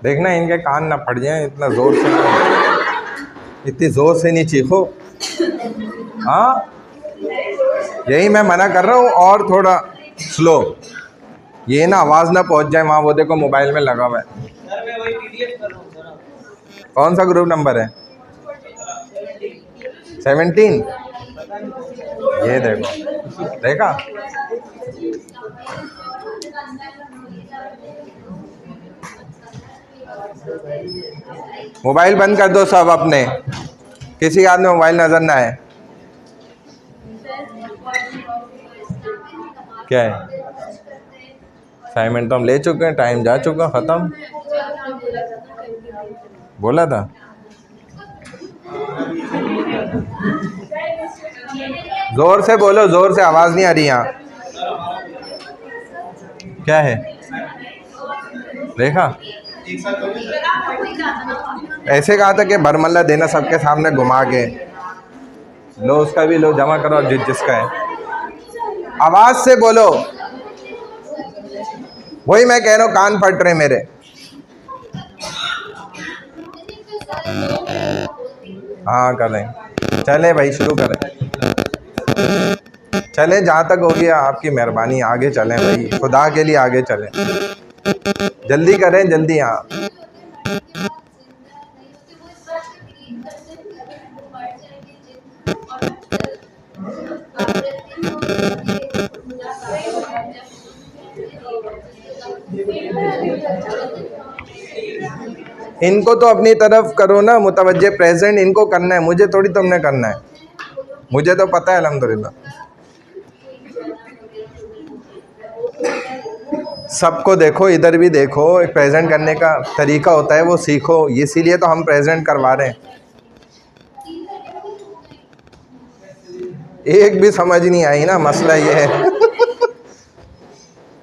Speaker 1: देखना इनके कान ना फट जाए, इतना ज़ोर से इतनी ज़ोर से नहीं चीखो। हाँ यही मैं मना कर रहा हूँ, और थोड़ा स्लो, ये ना आवाज़ ना पहुँच जाए वहाँ। वो देखो मोबाइल में लगा हुआ है। कौन सा ग्रुप नंबर है? 17। ये देखो, देखा? मोबाइल बंद कर दो सब अपने, किसी हाथ में मोबाइल नजर ना आए। क्या है? असाइनमेंट तो हम ले चुके हैं, टाइम जा चुका, ख़त्म। बोला था। जोर से बोलो, जोर से, आवाज़ नहीं आ रही यहाँ। क्या है? देखा? ऐसे कहा था कि बरमल्ला देना सबके सामने घुमा के। लो उसका भी लो, जमा करो जिसका है। आवाज़ से बोलो, वही मैं कह रहा हूँ, कान फट रहे मेरे। हाँ करें, चले भाई, शुरू करें। चले, जहाँ तक हो गया आपकी मेहरबानी, आगे चलें भाई, खुदा के लिए आगे चलें, जल्दी करें, जल्दी। हाँ इनको तो अपनी तरफ करो ना मुतवज्जे, प्रेजेंट इनको करना है, मुझे थोड़ी तुमने करना है, मुझे तो पता है अल्हम्दुलिल्लाह। सबको देखो, इधर भी देखो, एक प्रेजेंट करने का तरीका होता है, वो सीखो, इसीलिए तो हम प्रेजेंट करवा रहे हैं। एक भी समझ नहीं आई ना, मसला ये है।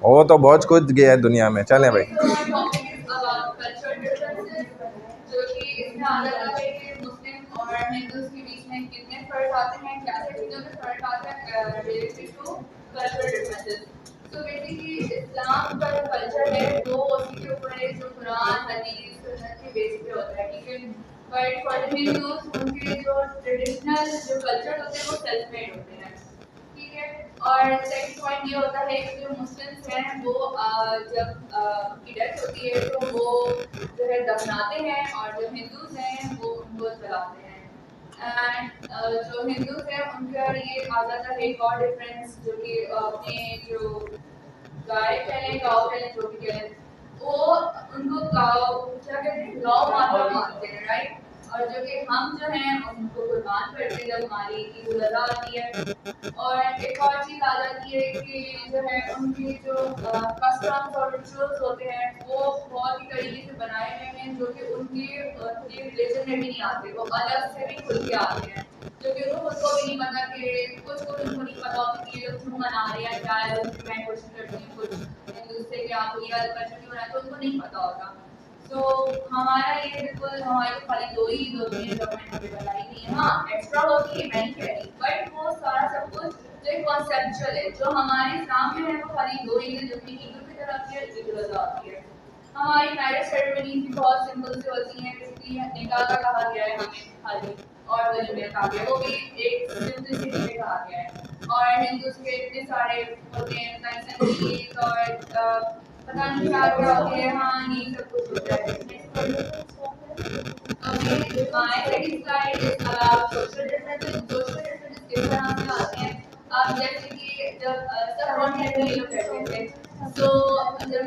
Speaker 1: वो तो बहुत कुछ गया है दुनिया में। चलें भाई।
Speaker 3: तो बेसिकली इस्लाम का जो कल्चर है वो उसी के ऊपर है, जो कुरान हदीस सुन्नत के बेस पे होता है, ठीक है। बट फॉर द हिंदूज उनके जो ट्रेडिशनल जो कल्चर होते हैं वो सेल्फ मेड होते हैं, ठीक है। और सेकंड पॉइंट ये होता है कि जो मुस्लिम्स हैं वो जब उनकी डेथ होती है तो वो जो है दफनाते हैं, और जो हिंदूज हैं वो उनको जलाते हैं। एंड जो हिंदूज हैं उनका ये आ जाता है एक और डिफरेंस, जो कि अपने जो गाय कह लें, गाँव कह लें, जो भी कह लें, वो उनको गाँव क्या कहते हैं, गाँव माता मानते हैं, राइट। और जो कि हम जो हैं उनको कुर्बान करते हैं जब हमारी ईद उल अज़हा आती है। और एक और चीज़ आ जाती है कि जो है उनके जो कस्टम्स और रिचुअल्स होते हैं वो बहुत ही तरीके से बनाए गए हैं, जो कि उनके रिलीजन में भी नहीं आते, वो अलग से भी खुल के आते हैं, जो कि उनको खुद को भी नहीं पता, कि कुछ उनको नहीं पता होता कि ये लोग क्यों मना रहे हैं, क्या है। मैं क्वेश्चन करती हूँ कुछ हिंदू से कि आपको ये वाला कल्चर क्यों बनाया, तो उनको नहीं पता होता। तो हमारा ये बिल्कुल, हमारे तो खाली 2 ही ईद होती है गवर्नमेंट ने बताई नहीं है, हाँ एक्स्ट्रा होती है, मैं नहीं कह रही, बट वो सारा सब कुछ जो एक कॉन्सेप्चुअल है। जो हमारे सामने है वो खाली 2 ईद है, जो कि ईद उल फितर आती है, ईद उल अज़हा आती है। हमारी मैरिज सेरेमनी भी बहुत सिंपल से होती है, बेसिकली निकाह का कहा गया है हमें खाली, और वलीमे का भी, वो भी एक सिंपलिसिटी में कहा गया है। और हिंदूज के इतने सारे होते हैं कंसर्न और पता नहीं क्या क्या होते हैं, हाँ यही सब कुछ होता है। My second slide is about social differences. Social differences किस तरह से आते हैं? अब जैसे कि जब सब कॉन्टिनेंट में लोग रहते थे, तो जब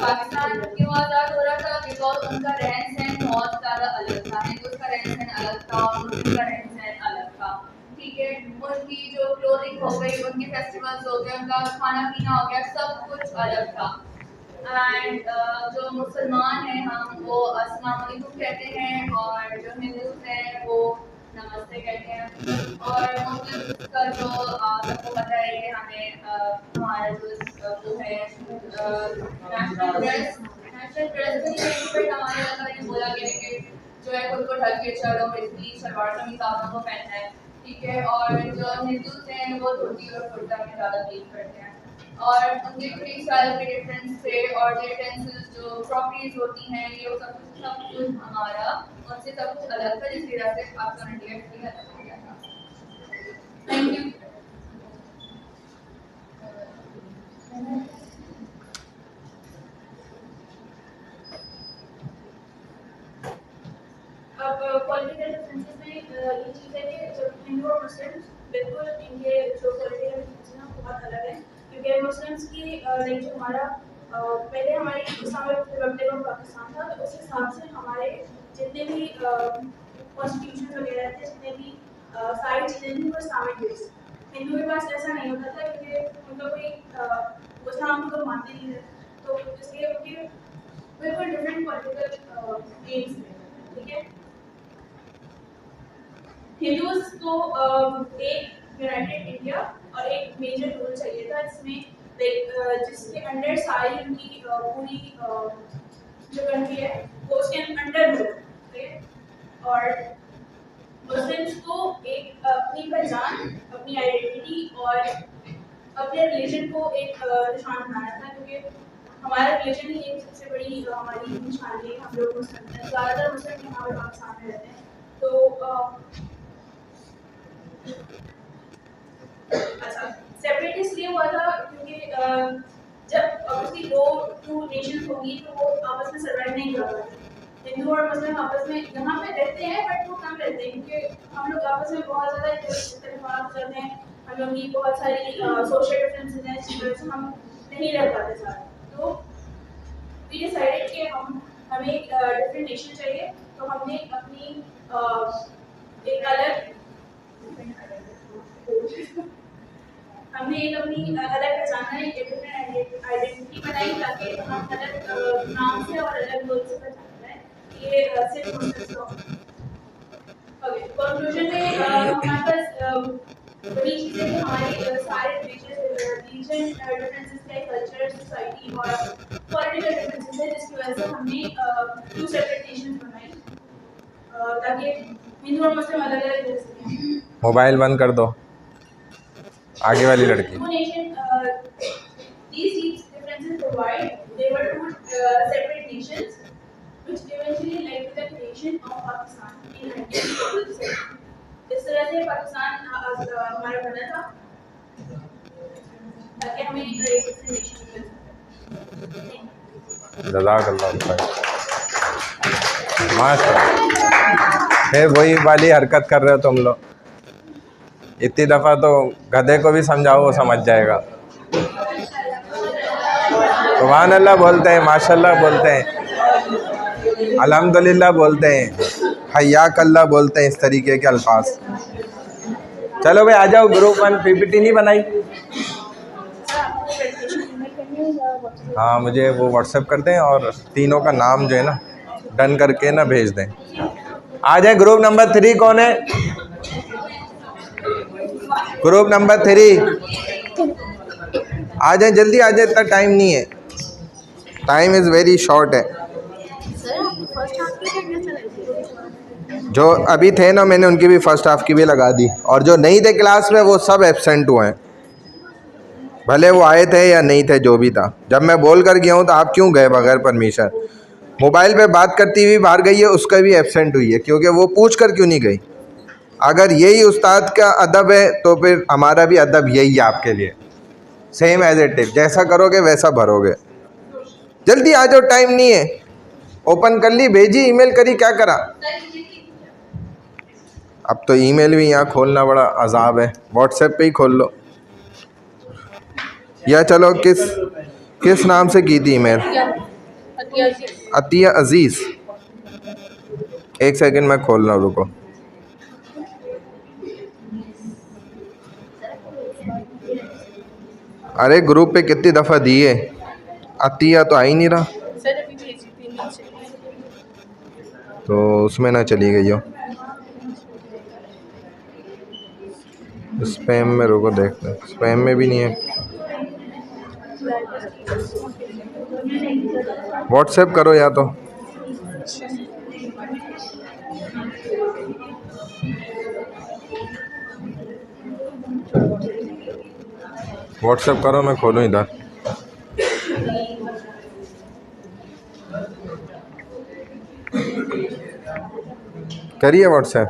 Speaker 3: पाकिस्तान क्यों आज़ाद हो रहा था, बिकॉज उनका रहन सहन बहुत ज़्यादा अलग था, हिंदूज का रहन सहन अलग था, मुस्लिम का रहन सहन अलग था, ठीक है। उनकी जो क्लोथिंग हो गई, उनके फेस्टिवल्स हो गए, उनका खाना पीना हो गया, सब कुछ अलग था। एंड जो मुसलमान हैं हम वो अस्सलाम वालेकुम कहते हैं, और जो हिंदूज हैं वो नमस्ते कहते हैं। और मुस्लिम का जो सबको पता है कि हमें हमारा जो वो है नेशनल ड्रेस भी है, बट हमारे यहाँ ये बोला गया है कि जो है खुद को ढक के चलो, बेसिकली सलवार कमीज आपको को पहनना है, ठीक है। और जो हिंदूज हैं वो धोती और कुर्ता में ज़्यादा बिलीव करते हैं, और उनके कई सारे के डिफरेंस थे, और डिफरेंसेस जो प्रॉपर्टीज होती हैं, ये सब कुछ हमारा उनसे सब कुछ अलग था, जिस वजह से पाकिस्तान इंडिया भी अलग हो गया था। Thank you.
Speaker 2: अब पॉलिटिकल डिफरेंसेस में ये चीज़ है कि जब हिंदू और मुस्लिम बिल्कुल इनके जो पॉलिटिकल डिफरेंसेस हैं बहुत अलग है, क्योंकि मुस्लिम्स की लाइक जो हमारा पहले हमारी इस्लामिक रिपब्लिक ऑफ पाकिस्तान था, तो उस हिसाब से हमारे जितने भी कॉन्स्टिट्यूशन वगैरह थे, जितने भी सारी चीज़ें थी वो इस्लामिक बेस्ड। हिंदू के पास ऐसा नहीं होता था, क्योंकि उनका कोई इस्लाम को तो मानते नहीं थे, तो इसलिए उनके बिल्कुल डिफरेंट पॉलिटिकल एम्स थे, ठीक है। हिंदूज को एक यूनाइटेड इंडिया और एक मेजर रूल चाहिए था, जिसमें जिसके अंडर सारी उनकी पूरी जो कंट्री है वो उसके अंडर हो, ठीक है। और मुस्लिम्स को एक अपनी पहचान, अपनी आइडेंटिटी और अपने रिलीजन को एक निशान बनाना था, क्योंकि हमारा रिलीजन ही एक सबसे बड़ी हमारी निशानी है। हम लोग मुस्लिम हैं, ज़्यादातर मुस्लिम यहाँ पे पाकिस्तान में रहते हैं, तो अच्छा सेपरेट इसलिए हुआ था क्योंकि जब ऑब्वियसली टू नेशंस होंगी तो वो आपस में सर्वाइव नहीं कर पाते। हिंदू और मुस्लिम आपस में यहाँ पे रहते हैं, बट वो कम रहते हैं, क्योंकि हम लोग आपस में बहुत ज़्यादा इख्तिलाफ करते हैं, हम लोग की बहुत सारी सोशल डिफरेंसेस हैं, जिस वजह से हम नहीं रह पाते साथ। तो वी डिसाइडेड कि हमें एक डिफरेंट नेशन चाहिए, तो हमने अपनी एक अलग पहचान है, एक डिफरेंट आइडेंटिटी बनाई, ताकि हम अलग नाम से और अलग लोग से पहचाना है। ये सिर्फ मुस्लिम्स को ओके कंक्लूजन में हमारे पास बड़ी चीज़ें कि हमारे सारे रीजन डिफरेंसेस है, कल्चर, सोसाइटी और पॉलिटिकल डिफरेंसेस है, जिसकी वजह से हमने टू सेपरेट नेशंस बनाई, ताकि हिंदू और मुस्लिम अलग अलग रह सकें।
Speaker 1: मोबाइल बंद कर दो, आगे वाली लड़की।
Speaker 2: These differences provide they were two separate nations, which eventually led to the creation of Pakistan in 1947. इस तरह से पाकिस्तान हमारा बना था, ताकि हमें एक different nation मिल सके।
Speaker 1: जज़ाकल्लाह खैर। माशाअल्लाह, फिर वही वाली हरकत कर रहे हो तुम लोग। इतनी दफ़ा तो गधे को भी समझाओ, वो समझ जाएगा। सुभान अल्लाह बोलते हैं, माशाअल्लाह बोलते हैं, अल्हम्दुलिल्लाह बोलते हैं, हय्याकल्लाह बोलते हैं, इस तरीके के अल्फाज। चलो भाई आ जाओ, ग्रुप 1 पीपीटी नहीं बनाई? हाँ मुझे वो व्हाट्सएप कर दें और तीनों का नाम जो है ना डन करके ना भेज दें। आ जाए ग्रुप नंबर 3 कौन है? ग्रुप नंबर 3 आ जाए, जल्दी आ जाए, इतना टाइम नहीं है, टाइम इज़ वेरी शॉर्ट है। जो अभी थे ना मैंने उनकी भी फर्स्ट हाफ की भी लगा दी, और जो नहीं थे क्लास में वो सब एब्सेंट हुए हैं, भले वो आए थे या नहीं थे, जो भी था। जब मैं बोल कर गया हूँ तो आप क्यों गए बगैर परमिशन? मोबाइल पे बात करती हुई बाहर गई है, उसका भी एब्सेंट हुई है, क्योंकि वो पूछ कर क्यों नहीं गई? अगर यही उस्ताद का अदब है तो फिर हमारा भी अदब यही है आपके लिए, सेम एज इट इज, जैसा करोगे वैसा भरोगे। जल्दी आ जाओ, टाइम नहीं है। ओपन कर ली, भेजी, ईमेल करी, क्या करा? अब तो ईमेल भी यहाँ खोलना बड़ा अजाब है, व्हाट्सएप पे ही खोल लो। या चलो किस नाम से की थी ईमेल? अतिया अजीज़। एक सेकंड मैं खोल रहा हूँ, रुको। अरे ग्रुप पे कितनी दफ़ा दिए, अतिया तो आ ही नहीं रहा, तो उसमें ना चली गई हो स्पैम में। रुको देखते हैं, स्पैम में भी नहीं है। व्हाट्सएप करो या तो। व्हाट्सएप करो, मैं खोलूँ इधर। करिए व्हाट्सएप।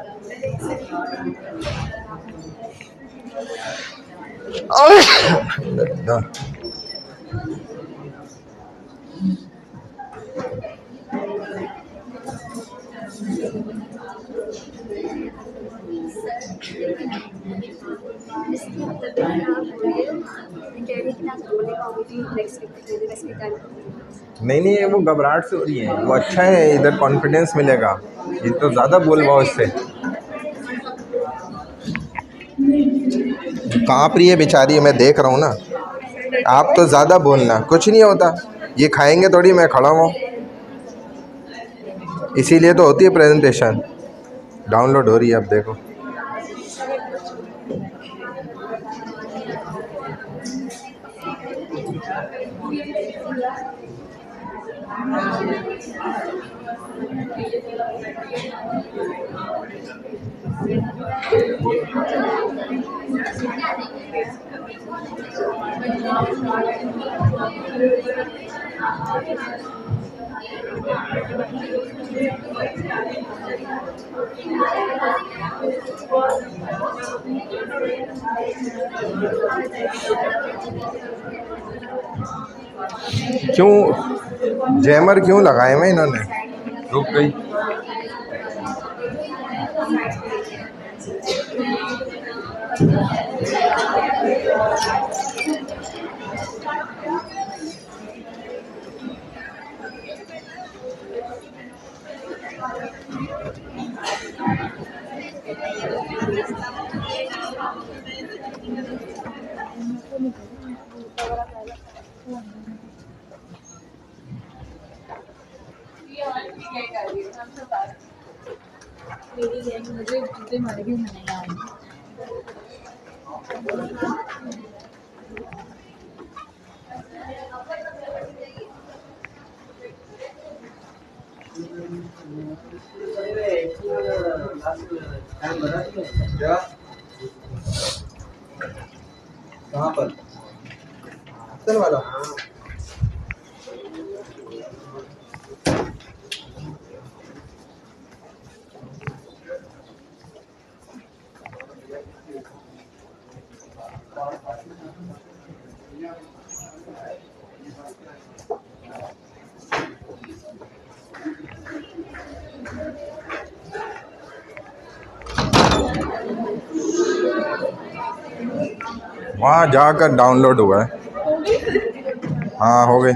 Speaker 1: नहीं नहीं, वो घबराहट से हो रही है, वो अच्छा है, इधर कॉन्फिडेंस मिलेगा। ये तो ज़्यादा बोल पाओ इससे, काँप रही है बेचारी, मैं देख रहा हूँ ना। आप तो ज़्यादा बोलना, कुछ नहीं होता, ये खाएंगे थोड़ी, मैं खड़ा हूँ, इसीलिए तो होती है प्रेजेंटेशन। डाउनलोड हो रही है, अब देखो। क्यों जैमर क्यों लगाए हुए इन्होंने? रुक गई।
Speaker 3: ये हमारी गैंग आ रही है, हम सब आ रहे हैं। मेरी गैंग मुझे जूते मार के मनाया है।
Speaker 1: क्या? कहाँ पर? चल वाला। वहाँ जाकर डाउनलोड हुआ है। हाँ हो गए।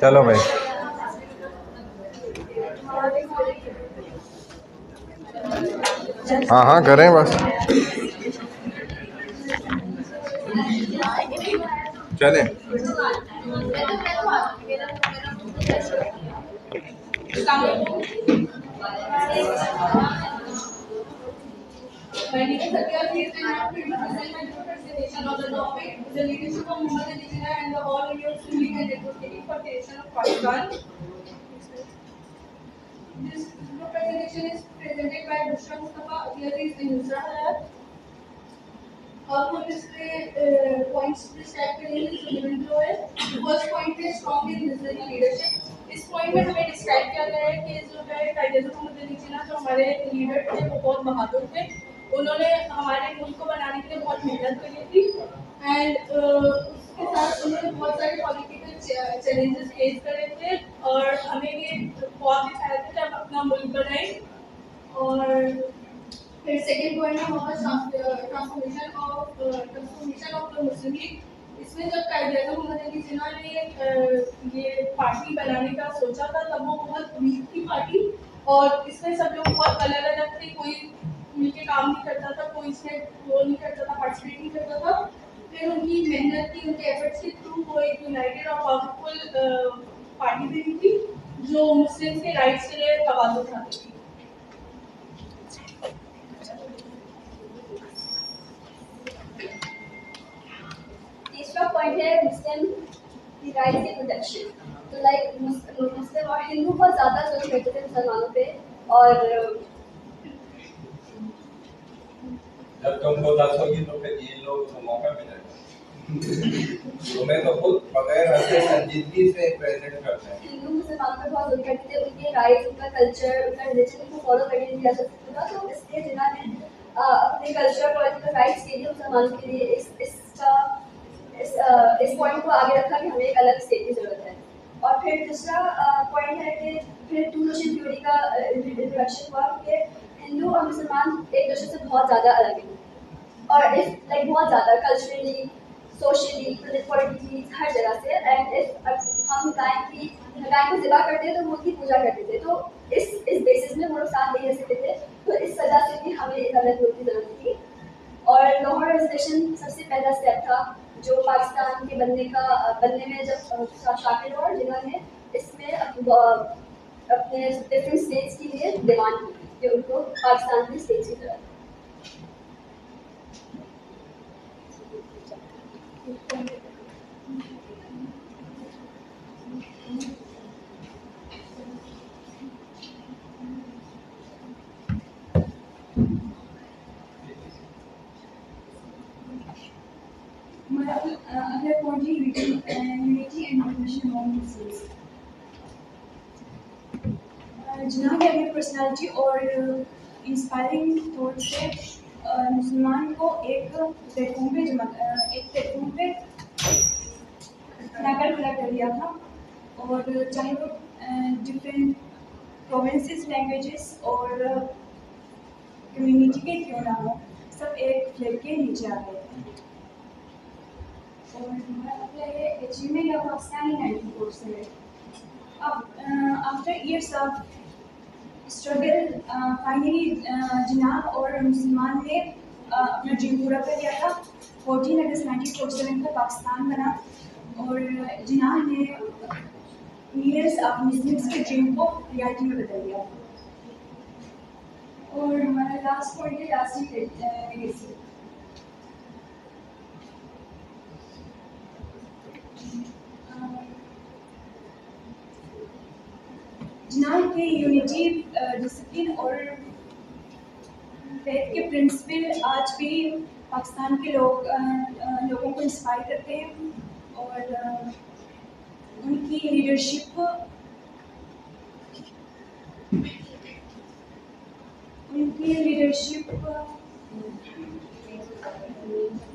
Speaker 1: चलो भाई। हाँ हाँ करें बस, चलें।
Speaker 3: My name is Satya Ji, and I am going to present my presentation on the topic, the leadership of Muhammad Ali Jinnah and the all India Muslim League and Advocating for Creation of Pakistan. This presentation is presented by Bushra Mustafa, Aziz and Nusra Hayat. अब हम इसके points describe करेंगे जो given जो है। First point है strong in visionary leadership. इस point में हमें डिस्क्राइब किया गया है कि जो है कायदे मोहम्मद अली जिन्ना जो हमारे लीडर थे वो बहुत बहादुर थे। उन्होंने हमारे मुल्क को बनाने के लिए बहुत मेहनत करी थी एंड उसके साथ उन्होंने बहुत सारे पॉलिटिकल चैलेंजेस फेस करे थे और हमें ये बहुत दिखाया था कि हम अपना मुल्क बनाएं। और फिर सेकंड पॉइंट है हमारा transformation of the Muslim league. इसमें जब कायदे मोहम्मद अली जिन्ना ने ये पार्टी बनाने का सोचा था तब वो बहुत वीक थी पार्टी और इसमें सब लोग बहुत अलग अलग थे, कोई मिलके काम नहीं करता था, कोई इसमें वो नहीं करता था, पार्टिसिपेट नहीं करता था। फिर उनकी मेहनत की, उनके एफर्ट्स के थ्रू वो एक यूनाइटेड और पावरफुल पार्टी बनी थी जो मुस्लिम के राइट्स के लिए आवाज उठाती थी।
Speaker 4: तीसरा पॉइंट है मुस्लिम की राइट की प्रोटेक्शन। तो लाइक मुस्लिम और हिंदू बहुत ज़्यादा सोच करते थे मुसलमानों पे और
Speaker 5: जब तुमको 10 होगी तो फिर ये लोग को मौका मिलेगा।
Speaker 1: तुम्हें तो खुद बगैर हंसे संजीदगी से प्रेजेंट करते हैं।
Speaker 4: हिंदू मुसलमानों पे बहुत जोर करते थे, उनके राइट्स, उनका कल्चर, उनका रिलीजन को फॉलो करने नहीं दिया जा सकता था। तो इसलिए जिन्ना ने अपने कल्चर और उनके राइट्स के लिए मुसलमानों के लिए इस पॉइंट को आगे रखा कि हमें एक अलग स्टेट की जरूरत है। और फिर दूसरा पॉइंट है कि फिर टू नेशन थ्योरी का इंट्रोडक्शन हुआ कि हिंदू और मुसलमान एक दूसरे से बहुत ज़्यादा अलग हैं और इस लाइक बहुत ज़्यादा कल्चरली, सोशली, पॉलिटिकली, हर जगह से। एंड इफ हम गाय को ज़िबा करते हैं तो वो उसकी पूजा करते थे, तो इस बेसिस में वो लोग साथ नहीं रह सकते थे। तो इस वजह से भी हमें एक अलग ग्रुप की जरूरत थी। और लाहौर रेजोल्यूशन सबसे पहला स्टेप था जो पाकिस्तान के बनने में जब शामिल हुआ, जिन्होंने इसमें अपने डिफरेंट स्टेट्स के लिए डिमांड की कि उनको पाकिस्तान की स्टेट्स की जरूरत है।
Speaker 2: Other point is unity and cohesion among Muslims. जिन्ना के अपनी पर्सनालिटी और इंस्पायरिंग थॉट से मुसलमान को एक प्लेटफॉर्म पे लाकर खड़ा कर दिया था। और चाहे वो डिफरेंट प्रोविंसेस, लैंग्वेजेस और कम्युनिटी के क्यों ना हो, सब एक फ्लैग के नीचे आ गए थे। और हमारा मतलब ये अचीवमेंट ऑफ पाकिस्तान इन 94 से अब after years of struggle finally Jinnah और मुसलमान ने अपना ड्रीम पूरा कर लिया था। 14 अगस्त 1947 को पाकिस्तान बना और जिनाब ने मिलियंस ऑफ मुस्लिम्स के ड्रीम को रियलिटी में बदल दिया। और हमारा लास्ट पॉइंट है लास्टिंग लेगेसी। जिनाब के यूनिटी, डिसिप्लिन और फेथ के प्रिंसिपल आज भी पाकिस्तान के लोगों को इंस्पायर करते हैं। और उनकी लीडरशिप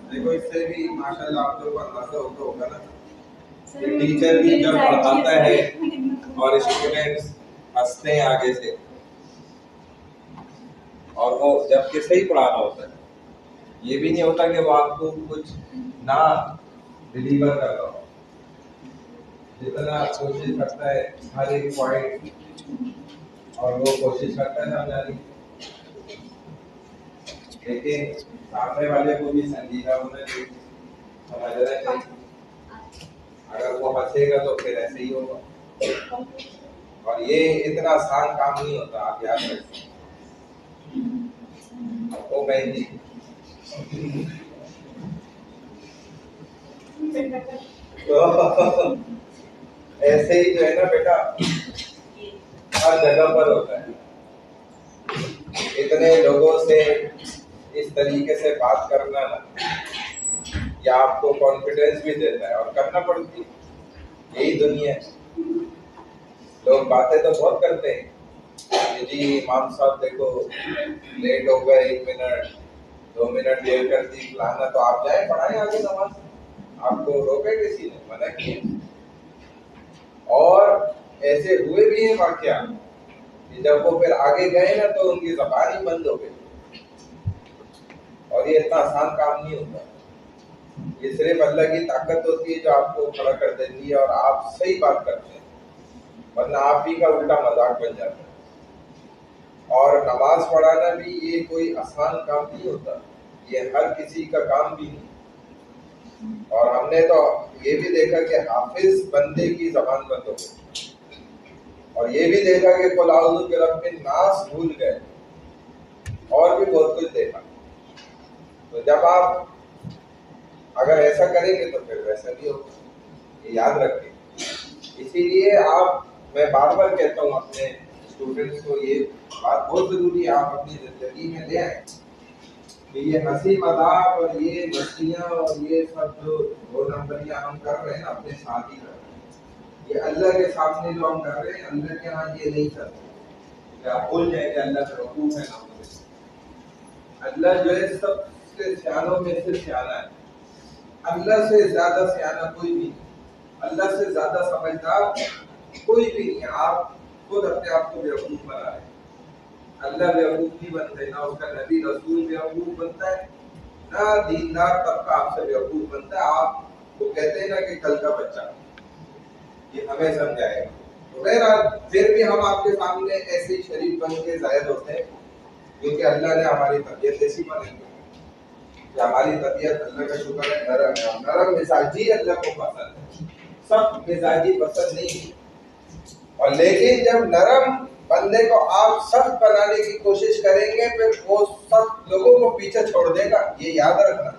Speaker 1: देखो, इससे भी माशाल्लाह आप लोगों को अंदाजा होगा ना, टीचर भी जब पढ़ाता है और स्टूडेंट्स हंसते हैं आगे से, और वो जबकि सही पढ़ाना होता है, ये भी नहीं होता कि वो आपको कुछ ना डिलीवर कर रहा हो। जितना कोशिश करता है हर एक पॉइंट, और वो कोशिश करता है समझाने, लेकिन सामने वाले को भी संजीदा होना चाहिए, समझना चाहिए। अगर वो हंसेगा तो फिर ऐसे ही होगा। और ये इतना आसान काम नहीं होता, आप याद रखें। ओ बहन जी, तो ऐसे ही जो है ना बेटा, हर जगह पर होता है। इतने लोगों से इस तरीके से बात करना ना, या आपको कॉन्फिडेंस भी देता है, और करना पड़ती है, यही दुनिया है। लोग बातें तो बहुत करते हैं कि जी इमाम साहब देखो लेट हो गए, 1 मिनट 2 मिनट देर कर दी फलाना, तो आप जाए पढ़ाएं आगे नमाज, आपको रोके किसी ने, मना किया। और ऐसे हुए भी हैं वाकया कि जब वो फिर आगे गए ना तो उनकी ज़बान ही बंद हो गई। और ये इतना आसान काम नहीं होता, ये सिर्फ अल्लाह की ताकत होती है जो आपको खड़ा कर देती है और आप सही बात करते हैं, वरना आप ही का उल्टा मजाक बन जाता है। और नमाज पढ़ाना भी ये कोई आसान काम नहीं होता, ये हर किसी का काम भी नहीं। और हमने तो ये भी देखा कि हाफिज बंदे की जबान बंद हो गई, और ये भी देखा कि कुल औज़ु बिरब्बिन नास भूल गए, और भी बहुत कुछ देखा। तो जब आप अगर ऐसा करेंगे तो फिर वैसा भी होगा, ये याद रखें। इसीलिए मैं बार बार कहता हूँ अपने स्टूडेंट्स को, ये बात बहुत जरूरी है, आप अपनी जिंदगी में ले आए कि ये हंसी मजाक और ये मस्तियाँ और ये सब जो 2 नंबरियाँ हम कर रहे हैं ना, अपने साथ ही कर रहे हैं। ये अल्लाह के सामने जो हम कर रहे हैं, अल्लाह के यहाँ ये नहीं करते। क्या आप भूल जाएंगे अल्लाह का हुकूम है ना? अल्लाह जो है सबसे सियानों में से सियाना है। अल्लाह से ज्यादा सियाना कोई भी नहीं, अल्लाह से ज्यादा समझदार कोई भी नहीं है। आप खुद अपने आप को बेवकूफ बना रहे हैं। अल्लाह बेवकूफ नहीं बनते, ना उसका नबी रसूल बेवकूफ बनता है, ना दीनदार तबका आपसे बेवकूफ बनता है। आप वो कहते हैं ना कि कल का बच्चा ये हमें समझाएगा। तो बहरहाल फिर भी हम आपके सामने ऐसे ही शरीफ बन के जाहिर होते हैं, क्योंकि अल्लाह ने हमारी तबीयत ऐसी बनाई है कि हमारी तबीयत, अल्लाह का शुक्र है, नरम है। नरम मिजाजी अल्लाह को पसंद है, सब मिजाजी पसंद नहीं है। और लेकिन जब नरम बंदे को आप सख्त बनाने की कोशिश करेंगे, फिर वो सख्त लोगों को पीछे छोड़ देगा, ये याद रखना।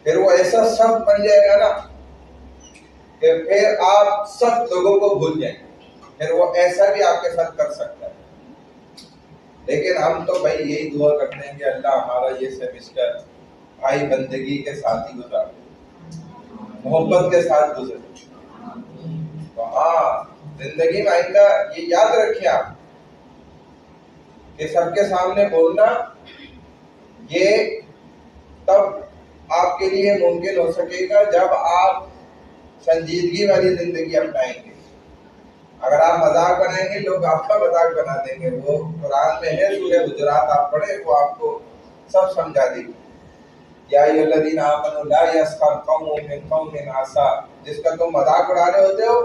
Speaker 1: फिर वो ऐसा सख्त बन जाएगा ना कि फिर आप सख्त लोगों को भूल जाएंगे। फिर वो ऐसा भी आपके साथ कर सकता है। लेकिन हम तो भाई यही दुआ करते हैं कि अल्लाह हमारा ये सेमिस्टर भाई बंदगी के साथ ही गुजारे, मोहब्बत के साथ गुजरे। तो हाँ, जिंदगी में आइंदा ये याद रखिए आप कि सबके सामने बोलना ये तब आपके लिए मुमकिन हो सकेगा जब आप संजीदगी वाली जिंदगी अपनाएंगे। अगर आप मजाक बनाएंगे, लोग आपका मजाक बना देंगे। वो कुरान में है, सूरह हुजुरात आप पढ़े, वो आपको सब समझा देगी। या अय्युहल्लज़ीना आमनू ला यस्खर कौमुम मिन कौमिन आसा, जिसका तुम मजाक उड़ा रहे होते हो,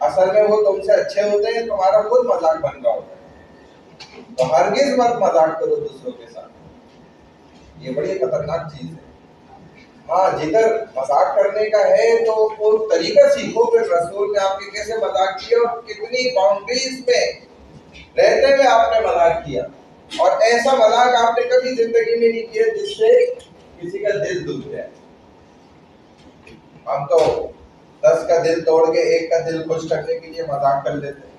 Speaker 1: असल में वो तुमसे अच्छे होते हैं, तुम्हारा खुद मजाक बन रहा होता है। तो हरगिज मत मजाक करो दूसरों के साथ, ये बड़ी खतरनाक चीज है। हाँ, जिधर मजाक करने का है तो वो तरीका सीखो। फिर रसूल ने आपके कैसे मजाक किया और कितनी बाउंड्रीज में रहते हुए आपने मजाक किया, और ऐसा मजाक आपने कभी जिंदगी में नहीं किया जिससे किसी का दिल दुख जाए। हम तो 10 का दिल तोड़ के 1 का दिल खुश करने के लिए मजाक कर लेते हैं,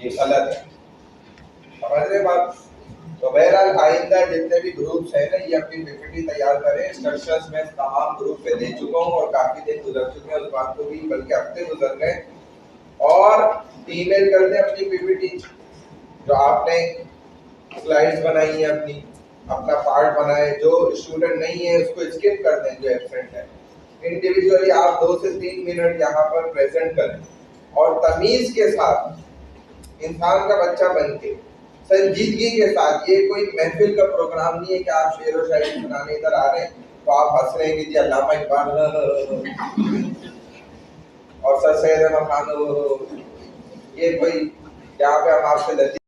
Speaker 1: ये गलत है। समझ रहे बात? तो बहरहाल आइंदा जितने भी ग्रुप्स हैं ना, ये अपनी पीपीटी तैयार करें। इंस्ट्रक्शंस में तमाम ग्रुप पे दे चुका हूँ, और काफी दिन गुजर चुके हैं उस बात को भी, बल्कि हफ्ते गुजर गए। और ईमेल कर दें अपनी पीपीटी जो आपने स्लाइड्स बनाई है, अपना पार्ट बनाए। जो स्टूडेंट नहीं है उसको स्किप कर दें, जो एब्सेंट है। इंडिविजुअली आप 2 से 3 मिनट यहाँ पर प्रेजेंट करें, और तमीज के साथ इंसान का बच्चा बन के संजीदगी के साथ। ये कोई महफिल का प्रोग्राम नहीं है कि आप शेर व शायरी सुनाने इधर आ रहे हैं तो आप हंस रहे हैं कि जी अल्लामा इकबाल और सर सैयद अहमद खान, ये कोई यहाँ पे हम आपसे